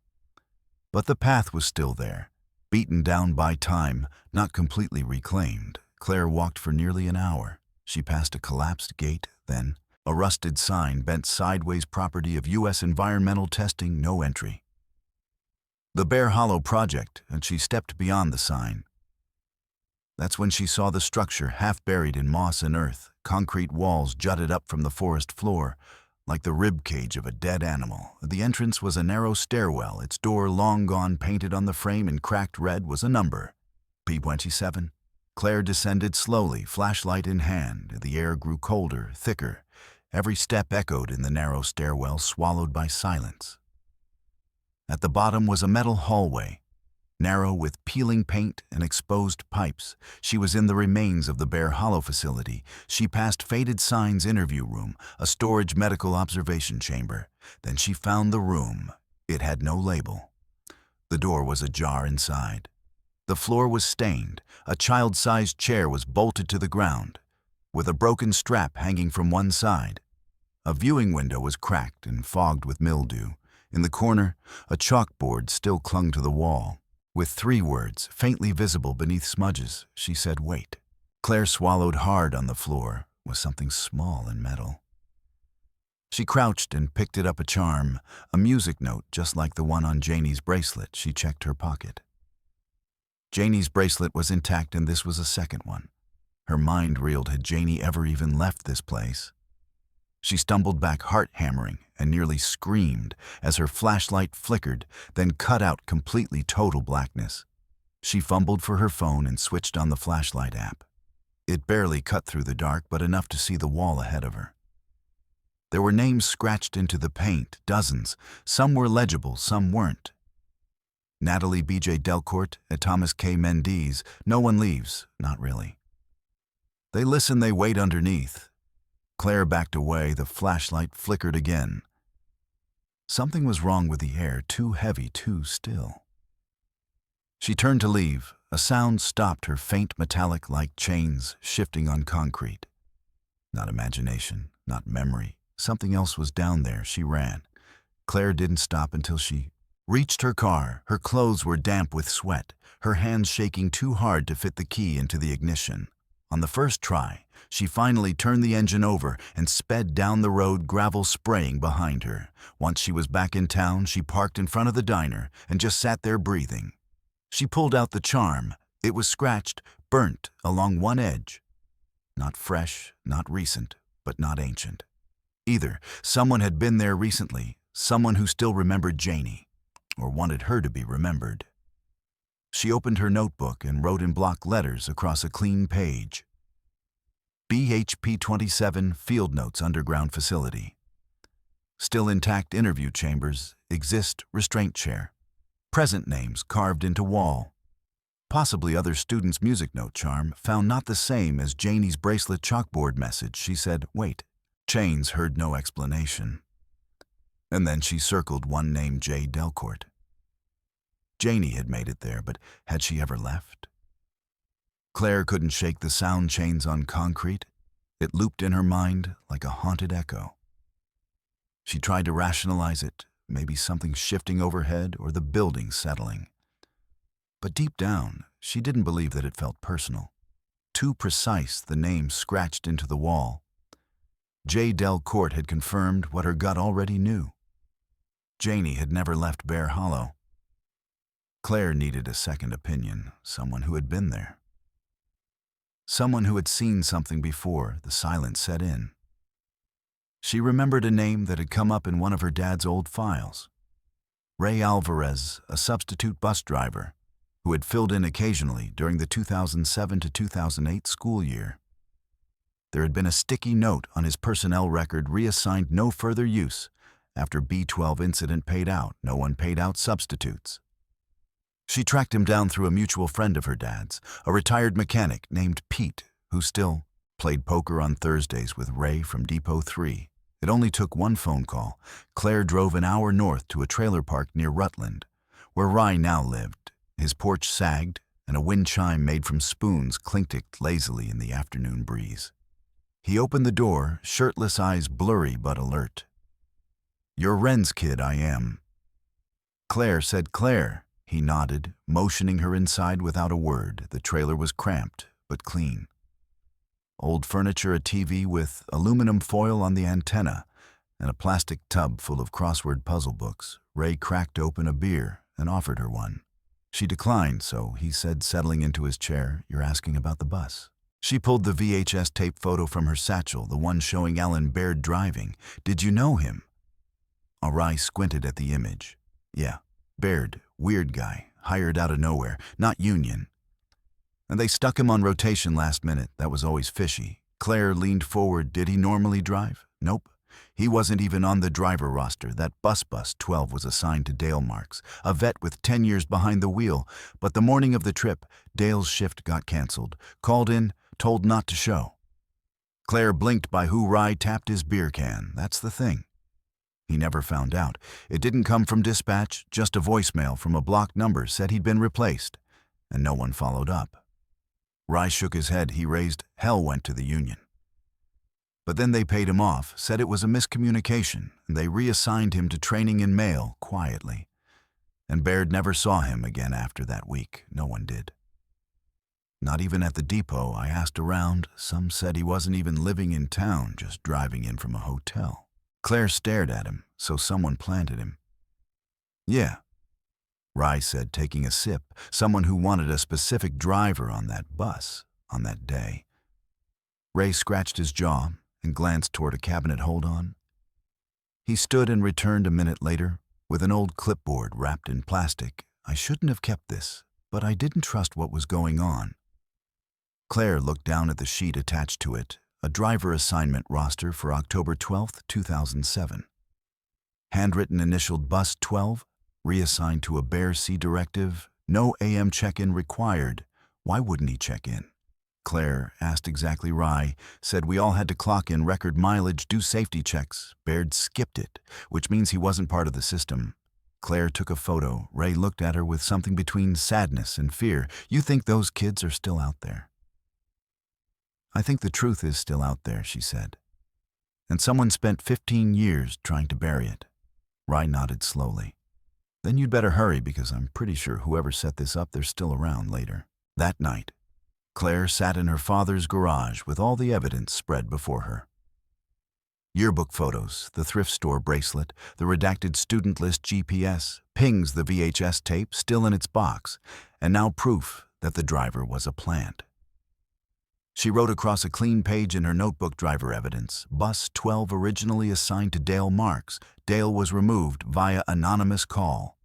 But the path was still there, beaten down by time, not completely reclaimed. Claire walked for nearly an hour. She passed a collapsed gate, then a rusted sign bent sideways, property of U.S. Environmental Testing, no entry. The Bear Hollow Project, and she stepped beyond the sign. That's when she saw the structure, half buried in moss and earth. Concrete walls jutted up from the forest floor, like the rib cage of a dead animal. The entrance was a narrow stairwell, its door long gone. Painted on the frame in cracked red was a number, P27. Claire descended slowly, flashlight in hand. The air grew colder, thicker. Every step echoed in the narrow stairwell, swallowed by silence. At the bottom was a metal hallway, narrow with peeling paint and exposed pipes. She was in the remains of the Bear Hollow facility. She passed faded signs, interview room, a storage medical observation chamber. Then she found the room. It had no label. The door was ajar inside. The floor was stained. A child-sized chair was bolted to the ground, with a broken strap hanging from one side. A viewing window was cracked and fogged with mildew. In the corner, a chalkboard still clung to the wall, with 3 words faintly visible beneath smudges. She said, "Wait." Claire swallowed hard. On the floor was something small and metal. She crouched and picked it up, a charm, a music note just like the one on Janie's bracelet. She checked her pocket. Janie's bracelet was intact, and this was a second one. Her mind reeled. Had Janie ever even left this place? She stumbled back, heart hammering, and nearly screamed as her flashlight flickered, then cut out completely. Total blackness. She fumbled for her phone and switched on the flashlight app. It barely cut through the dark, but enough to see the wall ahead of her. There were names scratched into the paint, dozens. Some were legible, some weren't. Natalie B.J. Delcourt, Thomas K. Mendes. No one leaves, not really. They listen, they wait underneath. Claire backed away. The flashlight flickered again. Something was wrong with the air, too heavy, too still. She turned to leave. A sound stopped her, faint metallic like chains shifting on concrete. Not imagination, not memory. Something else was down there. She ran. Claire didn't stop until she reached her car. Her clothes were damp with sweat, her hands shaking too hard to fit the key into the ignition. On the first try, she finally turned the engine over and sped down the road, gravel spraying behind her. Once she was back in town, she parked in front of the diner and just sat there breathing. She pulled out the charm. It was scratched, burnt along one edge. Not fresh, not recent, but not ancient either. Someone had been there recently, someone who still remembered Janie, or wanted her to be remembered. She opened her notebook and wrote in block letters across a clean page. BHP-27 Field Notes Underground Facility. Still intact interview chambers, exist restraint chair. Present names carved into wall. Possibly other students' music note charm, found not the same as Janie's bracelet chalkboard message. She said, "Wait." Chains heard no explanation. And then she circled one name, J. Delcourt. Janie had made it there, but had she ever left? Claire couldn't shake the sound chains on concrete. It looped in her mind like a haunted echo. She tried to rationalize it, maybe something shifting overhead or the building settling. But deep down, she didn't believe that it felt personal. Too precise, the name scratched into the wall. J. Delcourt had confirmed what her gut already knew. Janie had never left Bear Hollow. Claire needed a second opinion, someone who had been there. Someone who had seen something before the silence set in. She remembered a name that had come up in one of her dad's old files. Ray Alvarez, a substitute bus driver, who had filled in occasionally during the 2007 to 2008 school year. There had been a sticky note on his personnel record reassigned no further use. After B-12 incident paid out, no one paid out substitutes. She tracked him down through a mutual friend of her dad's, a retired mechanic named Pete, who still played poker on Thursdays with Ray from Depot 3. It only took one phone call. Claire drove an hour north to a trailer park near Rutland, where Ray now lived. His porch sagged, and a wind chime made from spoons clinked lazily in the afternoon breeze. He opened the door, shirtless eyes blurry but alert. "You're Wren's kid, I am." Claire said Claire. He nodded, motioning her inside without a word. The trailer was cramped, but clean. Old furniture, a TV with aluminum foil on the antenna, and a plastic tub full of crossword puzzle books. Ray cracked open a beer and offered her one. She declined, so he said, settling into his chair, "You're asking about the bus." She pulled the VHS tape photo from her satchel, the one showing Alan Baird driving. "Did you know him?" Ray squinted at the image. "Yeah, Baird, weird guy, hired out of nowhere, not union. And they stuck him on rotation last minute. That was always fishy." Claire leaned forward. "Did he normally drive?" "Nope. He wasn't even on the driver roster. That bus 12 was assigned to Dale Marks, a vet with 10 years behind the wheel. But the morning of the trip, Dale's shift got canceled. Called in, told not to show." Claire blinked by who Ray tapped his beer can. That's the thing. He never found out. It didn't come from dispatch, just a voicemail from a blocked number said he'd been replaced, and no one followed up. Ray shook his head. He raised, "Hell went to the union." But then they paid him off, said it was a miscommunication, and they reassigned him to training in mail, quietly. And Baird never saw him again after that week. No one did. Not even at the depot. I asked around. Some said he wasn't even living in town, just driving in from a hotel. Claire stared at him, so someone planted him. "Yeah," Ray said, taking a sip. "Someone who wanted a specific driver on that bus, on that day." Ray scratched his jaw and glanced toward a cabinet hold-on. He stood and returned a minute later with an old clipboard wrapped in plastic. "I shouldn't have kept this, but I didn't trust what was going on." Claire looked down at the sheet attached to it, a driver assignment roster for October 12, 2007. Handwritten initialed Bus 12, reassigned to a Bear C directive, no AM check-in required. Why wouldn't he check in? Claire asked exactly Ray, said we all had to clock in record mileage, do safety checks. Baird skipped it, which means he wasn't part of the system. Claire took a photo. Ray looked at her with something between sadness and fear. "You think those kids are still out there?" "I think the truth is still out there," she said. "And someone spent 15 years trying to bury it." Ray nodded slowly. "Then you'd better hurry, because I'm pretty sure whoever set this up, they're still around later." That night, Claire sat in her father's garage with all the evidence spread before her. Yearbook photos, the thrift store bracelet, the redacted student list GPS, pings the VHS tape still in its box, and now proof that the driver was a plant. She wrote across a clean page in her notebook driver evidence. Bus 12 originally assigned to Dale Marks. Dale was removed via anonymous call.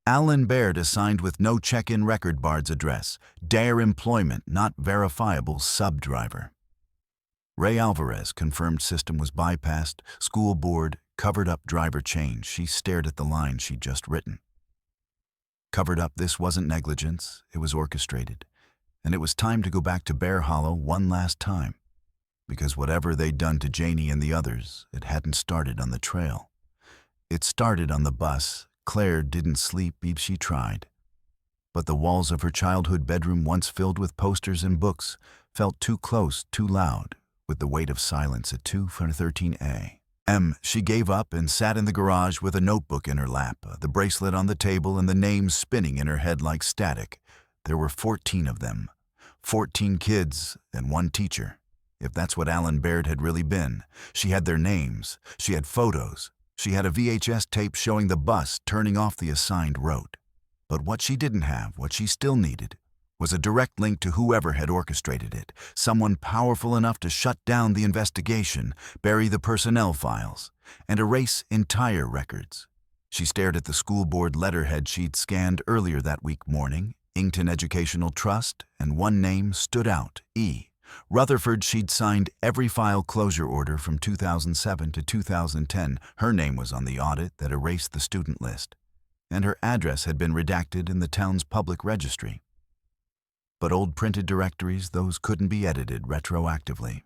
Alan Baird assigned with no check-in record Bard's address. Dare employment, not verifiable sub-driver. Ray Alvarez confirmed system was bypassed. School board, covered up driver change. She stared at the line she'd just written. Covered up, this wasn't negligence. It was orchestrated. And it was time to go back to Bear Hollow one last time, because whatever they'd done to Janie and the others, it hadn't started on the trail. It started on the bus. Claire didn't sleep if she tried. But the walls of her childhood bedroom, once filled with posters and books, felt too close, too loud. with the weight of silence at 2:13 a.m. She gave up and sat in the garage with a notebook in her lap, the bracelet on the table and the names spinning in her head like static. There were 14 of them. 14 kids and one teacher. If that's what Alan Baird had really been. She had their names. She had photos. She had a VHS tape showing the bus turning off the assigned route. But what she didn't have, what she still needed, was a direct link to whoever had orchestrated it, someone powerful enough to shut down the investigation, bury the personnel files, and erase entire records. She stared at the school board letterhead she'd scanned earlier that week morning, Inkton Educational Trust, and one name stood out, E. Rutherford. She'd signed every file closure order from 2007 to 2010. Her name was on the audit that erased the student list, and her address had been redacted in the town's public registry. But old printed directories, those couldn't be edited retroactively.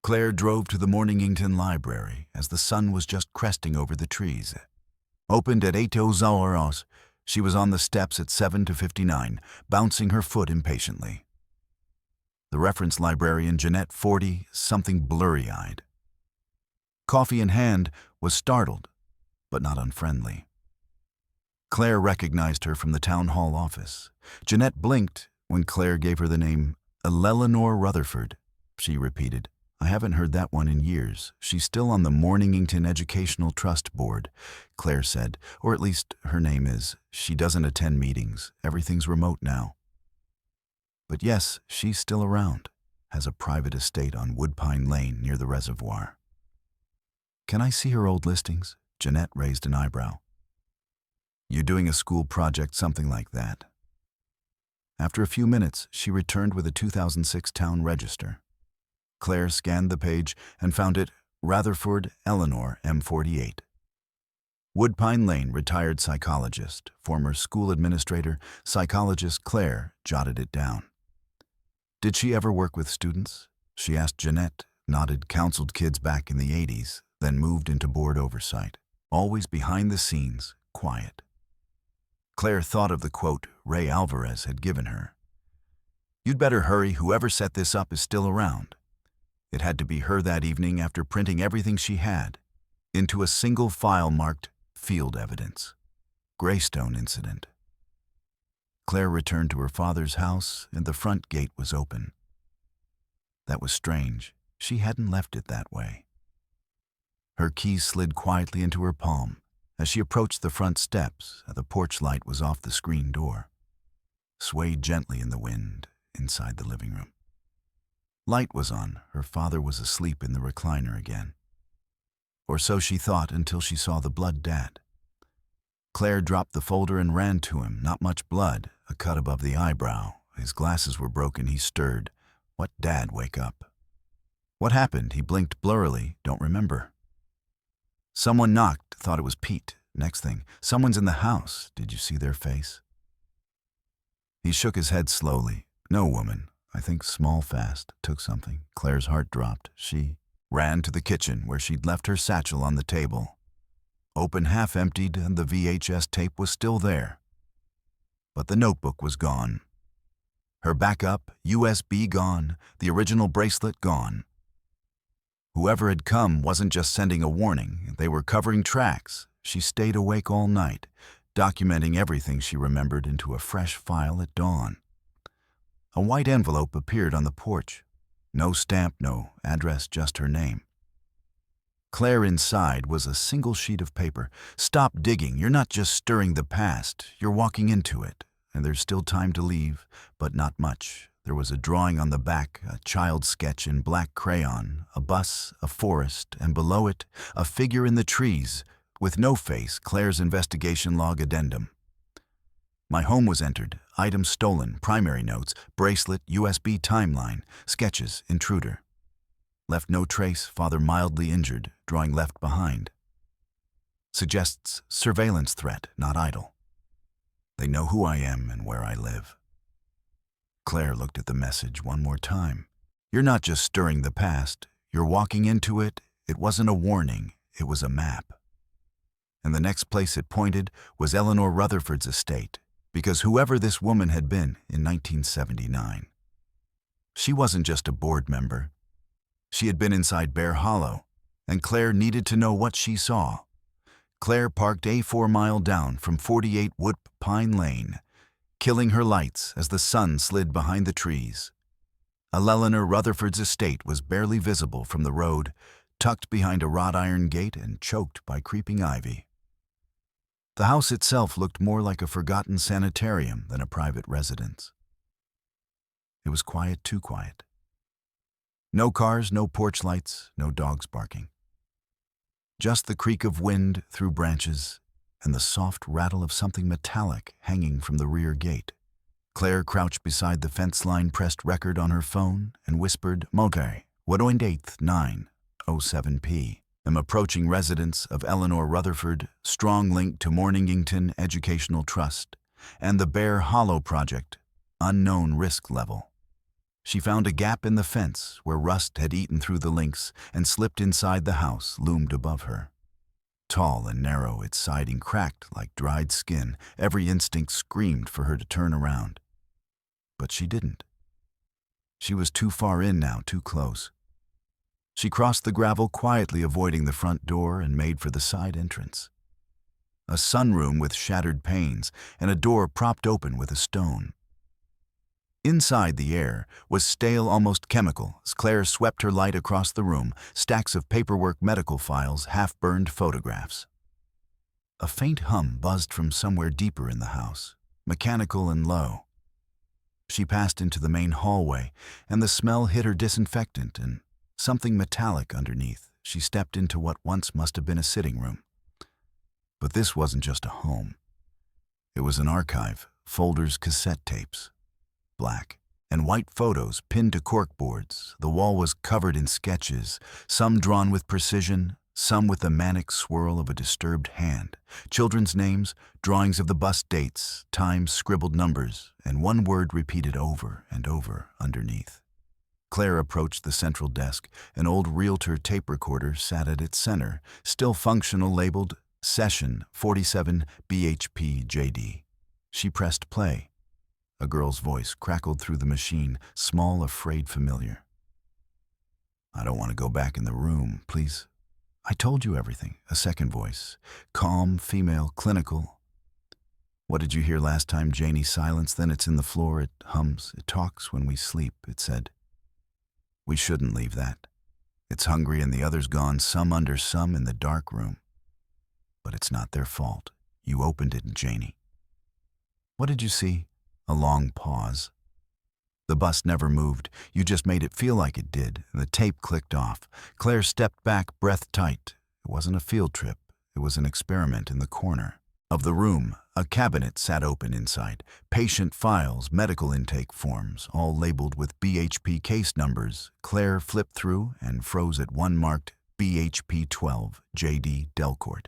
Claire drove to the Mornington Library as the sun was just cresting over the trees. Opened at 8:00, she was on the steps at 7:59, bouncing her foot impatiently. The reference librarian, Jeanette, 40, something blurry-eyed. Coffee in hand, was startled, but not unfriendly. Claire recognized her from the town hall office. Jeanette blinked when Claire gave her the name Eleanor Rutherford. She repeated, "I haven't heard that one in years. She's still on the Mornington Educational Trust Board," Claire said, "or at least her name is. She doesn't attend meetings. Everything's remote now. But yes, she's still around. Has a private estate on Woodpine Lane near the reservoir." "Can I see her old listings?" Jeanette raised an eyebrow. "You doing a school project, something like that?" After a few minutes, she returned with a 2006 town register. Claire scanned the page and found it Rutherford Eleanor, M48. Woodpine Lane, retired psychologist, former school administrator, psychologist. Claire jotted it down. "Did she ever work with students?" she asked. Jeanette nodded. "Counseled kids back in the 80s, then moved into board oversight. Always behind the scenes, quiet." Claire thought of the quote Ray Alvarez had given her. "You'd better hurry, whoever set this up is still around." It had to be her that evening after printing everything she had into a single file marked Field Evidence. Greystone Incident. Claire returned to her father's house and the front gate was open. That was strange. She hadn't left it that way. Her keys slid quietly into her palm. As she approached the front steps, the porch light was off the screen door, swayed gently in the wind inside the living room. Light was on. Her father was asleep in the recliner again. Or so she thought until she saw the blood dad. Claire dropped the folder and ran to him. Not much blood, a cut above the eyebrow. His glasses were broken. He stirred. "What, Dad? Wake up." "What happened?" He blinked blurrily. "Don't remember." "Someone knocked. Thought it was Pete. Next thing, someone's in the house. Did you see their face?" He shook his head slowly. "No, woman. I think small fast. Took something." Claire's heart dropped. She ran to the kitchen where she'd left her satchel on the table. Open, half emptied, and the VHS tape was still there. But the notebook was gone. Her backup, USB gone, the original bracelet gone. Whoever had come wasn't just sending a warning, they were covering tracks. She stayed awake all night, documenting everything she remembered into a fresh file at dawn. A white envelope appeared on the porch. No stamp, no address, just her name. Claire inside was a single sheet of paper. "Stop digging. You're not just stirring the past. You're walking into it. And there's still time to leave, but not much." There was a drawing on the back, a child's sketch in black crayon, a bus, a forest, and below it, a figure in the trees, with no face. Claire's investigation log addendum. "My home was entered. Items stolen. Primary notes. Bracelet. USB timeline. Sketches. Intruder. Left no trace. Father mildly injured. Drawing left behind. Suggests surveillance threat, not idle. They know who I am and where I live." Claire looked at the message one more time. "You're not just stirring the past. You're walking into it. It wasn't a warning. It was a map." And the next place it pointed was Eleanor Rutherford's estate, because whoever this woman had been in 1979, she wasn't just a board member. She had been inside Bear Hollow, and Claire needed to know what she saw. Claire parked a 4-mile down from 48 Wood Pine Lane, killing her lights as the sun slid behind the trees. Eleanor Rutherford's estate was barely visible from the road, tucked behind a wrought iron gate and choked by creeping ivy. The house itself looked more like a forgotten sanitarium than a private residence. It was quiet, too quiet. No cars, no porch lights, no dogs barking. Just the creak of wind through branches and the soft rattle of something metallic hanging from the rear gate. Claire crouched beside the fence line, pressed record on her phone, and whispered, "Montgomery, 1/8 9:07 p. am approaching residence of Eleanor Rutherford, strong link to Mornington Educational Trust, and the Bear Hollow Project, unknown risk level." She found a gap in the fence where rust had eaten through the links and slipped inside the house loomed above her. Tall and narrow, its siding cracked like dried skin. Every instinct screamed for her to turn around. But she didn't. She was too far in now, too close. She crossed the gravel quietly, avoiding the front door, and made for the side entrance. A sunroom with shattered panes and a door propped open with a stone. Inside, the air was stale, almost chemical, as Claire swept her light across the room, stacks of paperwork, medical files, half-burned photographs. A faint hum buzzed from somewhere deeper in the house, mechanical and low. She passed into the main hallway, and the smell hit her disinfectant and something metallic underneath. She stepped into what once must have been a sitting room. But this wasn't just a home. It was an archive, folders, cassette tapes. Black and white photos pinned to corkboards. The wall was covered in sketches, some drawn with precision, some with the manic swirl of a disturbed hand. Children's names, drawings of the bus dates, times, scribbled numbers, and one word repeated over and over underneath. Claire approached the central desk. An old Realtor tape recorder sat at its center, still functional, labeled Session 47 BHP JD. She pressed play. A girl's voice crackled through the machine, small, afraid, familiar. "I don't want to go back in the room, please. I told you everything." A second voice, calm, female, clinical. "What did you hear last time, Janie?" Silence. "Then it's in the floor. It hums. It talks when we sleep," it said. "We shouldn't leave that. It's hungry and the other's gone, some under some in the dark room. But it's not their fault. You opened it, Janie." "What did you see?" A long pause. "The bus never moved. You just made it feel like it did." And the tape clicked off. Claire stepped back, breath tight. It wasn't a field trip. It was an experiment in the corner of the room. A cabinet sat open inside. Patient files, medical intake forms, all labeled with BHP case numbers. Claire flipped through and froze at one marked BHP 12, JD Delcourt.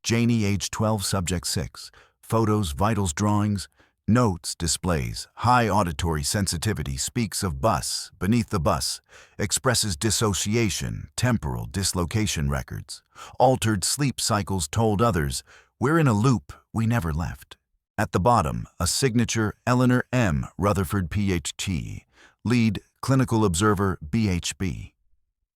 Janie, age 12, subject 6. Photos, vitals, drawings. Notes, displays, high auditory sensitivity, speaks of bus, beneath the bus, expresses dissociation, temporal dislocation records, altered sleep cycles, told others, "We're in a loop, we never left." At the bottom, a signature, Eleanor M. Rutherford, PhD, lead clinical observer, BHB.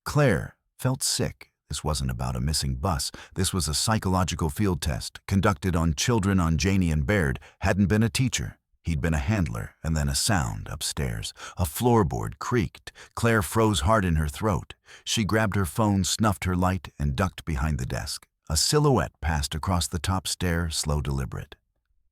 Claire felt sick. This wasn't about a missing bus. This was a psychological field test conducted on children. On Janie and Baird. Hadn't been a teacher. He'd been a handler. And then a sound upstairs. A floorboard creaked. Claire froze hard in her throat. She grabbed her phone, snuffed her light, and ducked behind the desk. A silhouette passed across the top stair, slow, deliberate.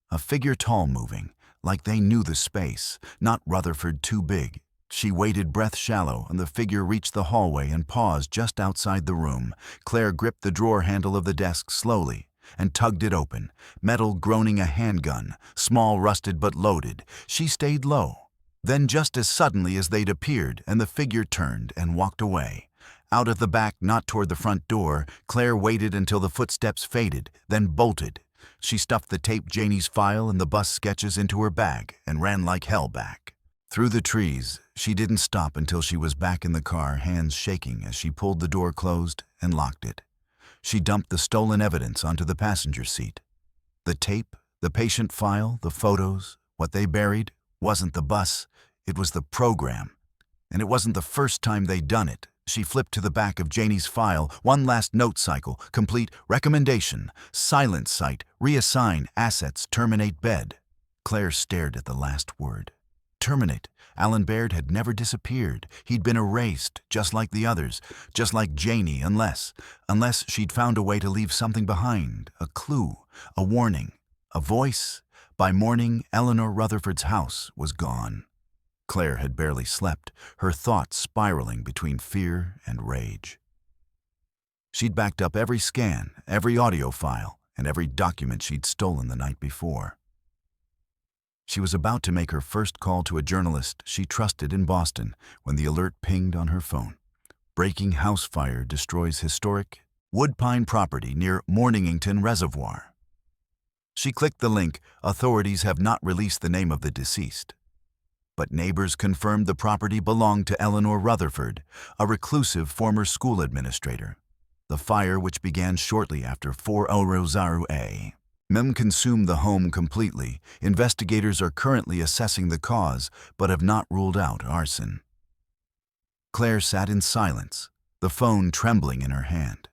A figure, tall, moving, like they knew the space. Not Rutherford, too big. She waited, breath shallow, and the figure reached the hallway and paused just outside the room. Claire gripped the drawer handle of the desk slowly and tugged it open. Metal groaning, a handgun, small, rusted, but loaded. She stayed low. Then, just as suddenly as they'd appeared, and the figure turned and walked away. Out of the back, not toward the front door. Claire waited until the footsteps faded, then bolted. She stuffed the tape, Janie's file, and the bus sketches into her bag and ran like hell back. Through the trees. She didn't stop until she was back in the car, hands shaking as she pulled the door closed and locked it. She dumped the stolen evidence onto the passenger seat. The tape, the patient file, the photos, what they buried wasn't the bus, it was the program. And it wasn't the first time they'd done it. She flipped to the back of Janie's file, one last note cycle, complete, recommendation, silence site, reassign, assets, terminate bed. Claire stared at the last word. Terminate. Alan Baird had never disappeared. He'd been erased, just like the others, just like Janie, unless she'd found a way to leave something behind, a clue, a warning, a voice. By morning, Eleanor Rutherford's house was gone. Claire had barely slept, her thoughts spiraling between fear and rage. She'd backed up every scan, every audio file, and every document she'd stolen the night before. She was about to make her first call to a journalist she trusted in Boston when the alert pinged on her phone. Breaking house fire destroys historic woodpine property near Mornington Reservoir. She clicked the link. Authorities have not released the name of the deceased. But neighbors confirmed the property belonged to Eleanor Rutherford, a reclusive former school administrator. The fire, which began shortly after 4:00 Rosario a.m., consumed the home completely. Investigators are currently assessing the cause, but have not ruled out arson. Claire sat in silence, the phone trembling in her hand.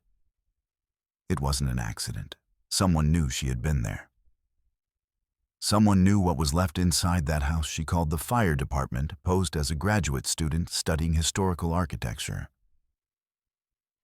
It wasn't an accident. Someone knew she had been there. Someone knew what was left inside that house she called the fire department, posed as a graduate student studying historical architecture.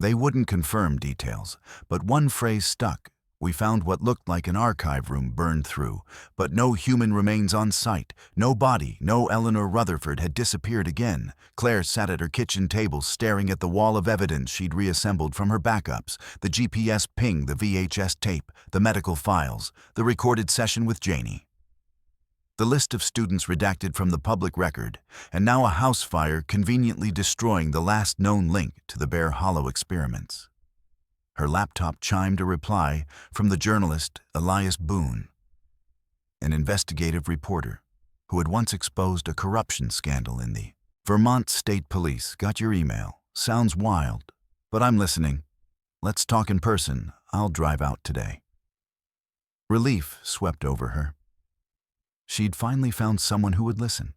They wouldn't confirm details, but one phrase stuck. We found what looked like an archive room burned through, but no human remains on site, no body, no Eleanor Rutherford had disappeared again. Claire sat at her kitchen table staring at the wall of evidence she'd reassembled from her backups, the GPS ping, the VHS tape, the medical files, the recorded session with Janie. The list of students redacted from the public record, and now a house fire conveniently destroying the last known link to the Bear Hollow experiments. Her laptop chimed a reply from the journalist Elias Boone, an investigative reporter who had once exposed a corruption scandal in the Vermont State Police. Got your email. Sounds wild, but I'm listening. Let's talk in person. I'll drive out today. Relief swept over her. She'd finally found someone who would listen.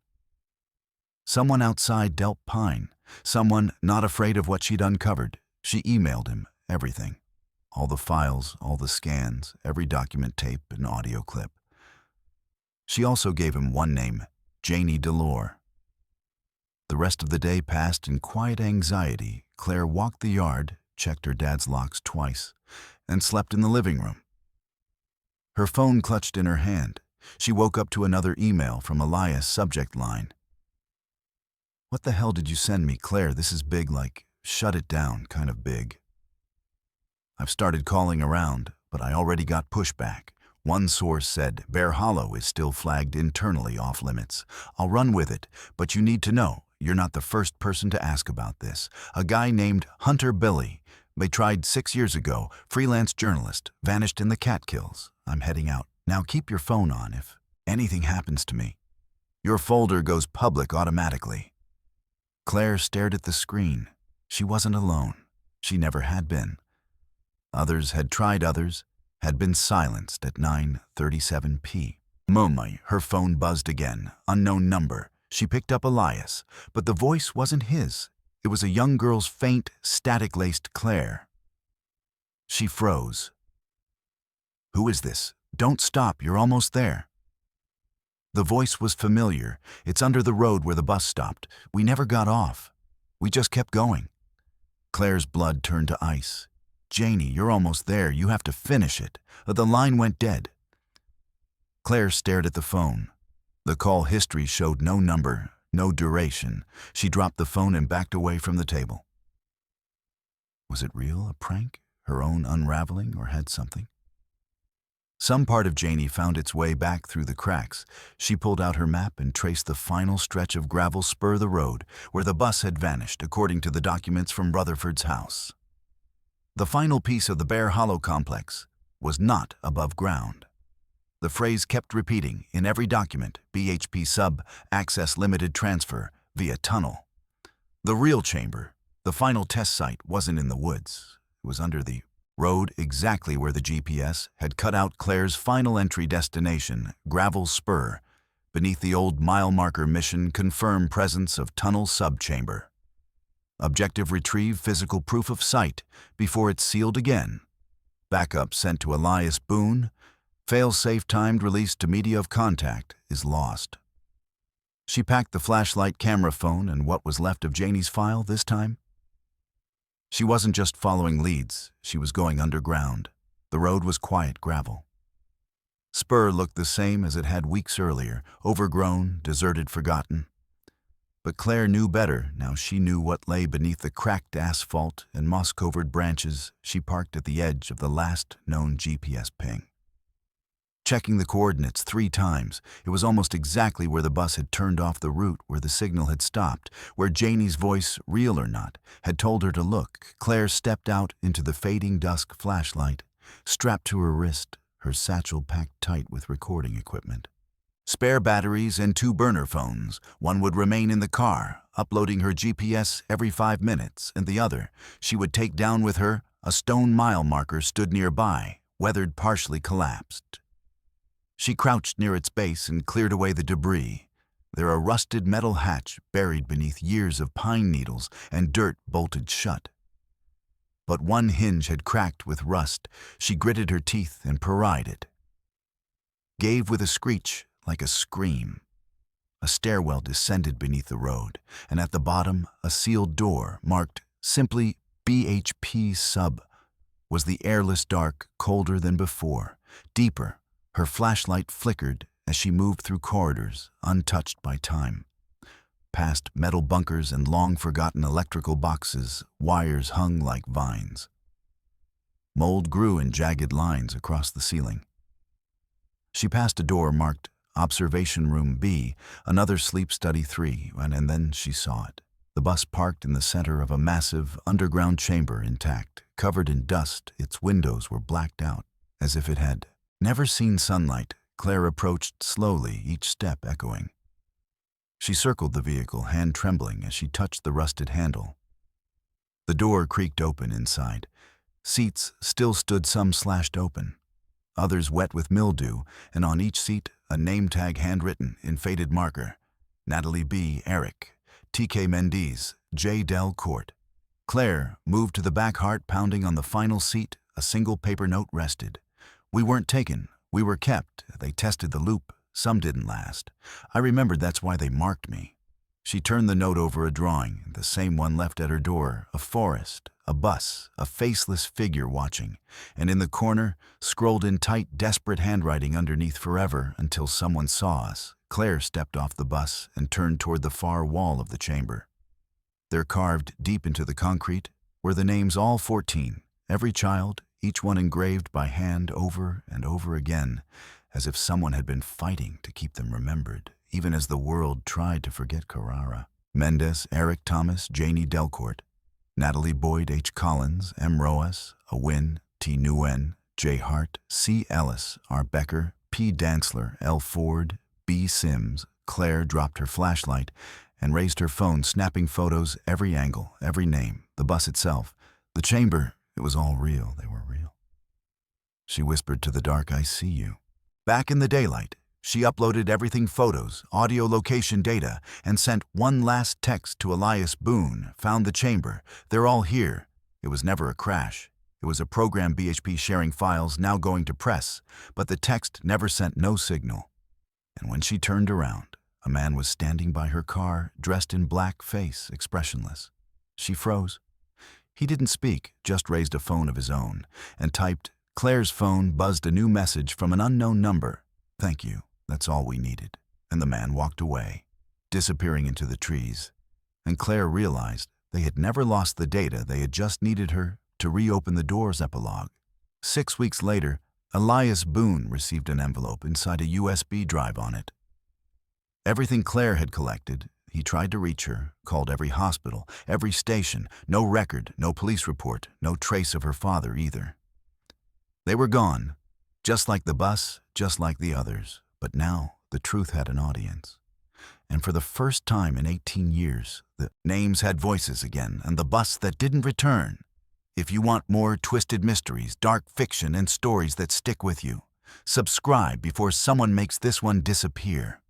Someone outside Delp Pine, someone not afraid of what she'd uncovered. She emailed him everything. All the files, all the scans, every document tape and audio clip. She also gave him one name, Janie Delore. The rest of the day passed in quiet anxiety. Claire walked the yard, checked her dad's locks twice, and slept in the living room. Her phone clutched in her hand. She woke up to another email from Elias, subject line. What the hell did you send me, Claire? This is big, like, shut it down, kind of big. I've started calling around, but I already got pushback. One source said Bear Hollow is still flagged internally off limits. I'll run with it, but you need to know, you're not the first person to ask about this. A guy named Hunter Billy. They tried 6 years ago, freelance journalist, vanished in the Catkills. I'm heading out. Now keep your phone on if anything happens to me. Your folder goes public automatically. Claire stared at the screen. She wasn't alone. She never had been. Others had tried, others had been silenced at 9:37 p.m. Her phone buzzed again. Unknown number. She picked up Elias, but the voice wasn't his. It was a young girl's faint, static-laced Claire. She froze. Who is this? Don't stop, you're almost there. The voice was familiar. It's under the road where the bus stopped. We never got off. We just kept going. Claire's blood turned to ice. Janie, you're almost there. You have to finish it. The line went dead. Claire stared at the phone. The call history showed no number, no duration. She dropped the phone and backed away from the table. Was it real, a prank, her own unraveling, or had something? Some part of Janie found its way back through the cracks. She pulled out her map and traced the final stretch of gravel spur the road where the bus had vanished, according to the documents from Rutherford's house. The final piece of the Bear Hollow complex was not above ground. The phrase kept repeating in every document, BHP sub, access limited transfer, via tunnel. The real chamber, the final test site, wasn't in the woods. It was under the road, exactly where the GPS had cut out Claire's final entry destination, gravel spur, beneath the old mile marker mission confirmed presence of tunnel subchamber. Objective retrieve physical proof of sight before it's sealed again. Backup sent to Elias Boone. Fail-safe timed release to media of contact is lost. She packed the flashlight, camera phone, and what was left of Janie's file this time. She wasn't just following leads, she was going underground. The road was quiet gravel. Spur looked the same as it had weeks earlier, overgrown, deserted, forgotten. But Claire knew better. Now she knew what lay beneath the cracked asphalt and moss-covered branches. She parked at the edge of the last known GPS ping. Checking the coordinates 3 times, it was almost exactly where the bus had turned off the route, where the signal had stopped, where Janie's voice, real or not, had told her to look. Claire stepped out into the fading dusk, flashlight strapped to her wrist, her satchel packed tight with recording equipment. Spare batteries and 2 burner phones. One would remain in the car, uploading her GPS every 5 minutes, and the other she would take down with her. A stone mile marker stood nearby, weathered, partially collapsed. She crouched near its base and cleared away the debris. There a rusted metal hatch buried beneath years of pine needles and dirt bolted shut. But one hinge had cracked with rust. She gritted her teeth and pried it. Gave with a screech, like a scream. A stairwell descended beneath the road, and at the bottom, a sealed door marked simply BHP Sub. Was the airless dark, colder than before, deeper. Her flashlight flickered as she moved through corridors, untouched by time. Past metal bunkers and long-forgotten electrical boxes, wires hung like vines. Mold grew in jagged lines across the ceiling. She passed a door marked Observation Room B, another Sleep Study 3, and then she saw it. The bus parked in the center of a massive, underground chamber, intact, covered in dust. Its windows were blacked out, as if it had never seen sunlight. Claire approached slowly, each step echoing. She circled the vehicle, hand trembling as she touched the rusted handle. The door creaked open inside. Seats still stood, some slashed open, others wet with mildew, and on each seat a name tag handwritten in faded marker. Natalie B. Eric, T.K. Mendes, J. Del Court. Claire moved to the back, heart pounding. On the final seat, a single paper note rested. We weren't taken, we were kept. They tested the loop. Some didn't last. I remembered that's why they marked me. She turned the note over, a drawing, the same one left at her door, a forest, a bus, a faceless figure watching, and in the corner, scrolled in tight, desperate handwriting underneath, forever until someone saw us. Claire stepped off the bus and turned toward the far wall of the chamber. There, carved deep into the concrete, were the names, all 14, every child, each one engraved by hand over and over again, as if someone had been fighting to keep them remembered, even as the world tried to forget Carrara. Mendes, Eric Thomas, Janie Delcourt, Natalie Boyd, H. Collins, M. Roas, Awin, T. Nguyen, J. Hart, C. Ellis, R. Becker, P. Dantzler, L. Ford, B. Sims. Claire dropped her flashlight and raised her phone, snapping photos, every angle, every name, the bus itself, the chamber. It was all real. They were real. She whispered to the dark, I see you. Back in the daylight, she uploaded everything, photos, audio, location data, and sent one last text to Elias Boone. Found the chamber. They're all here. It was never a crash. It was a program, BHP sharing files, now going to press. But the text never sent no signal. And when she turned around, a man was standing by her car, dressed in black, face expressionless. She froze. He didn't speak, just raised a phone of his own and typed. Claire's phone buzzed a new message from an unknown number. Thank you, that's all we needed. And the man walked away, disappearing into the trees. And Claire realized they had never lost the data, they had just needed her to reopen the doors. Epilogue. 6 weeks later, Elias Boone received an envelope inside a USB drive on it. Everything Claire had collected. He tried to reach her, called every hospital, every station. No record, no police report, no trace of her father either. They were gone, just like the bus, just like the others. But now the truth had an audience. And for the first time in 18 years, the names had voices again, and the bus that didn't return. If you want more twisted mysteries, dark fiction, and stories that stick with you, subscribe before someone makes this one disappear.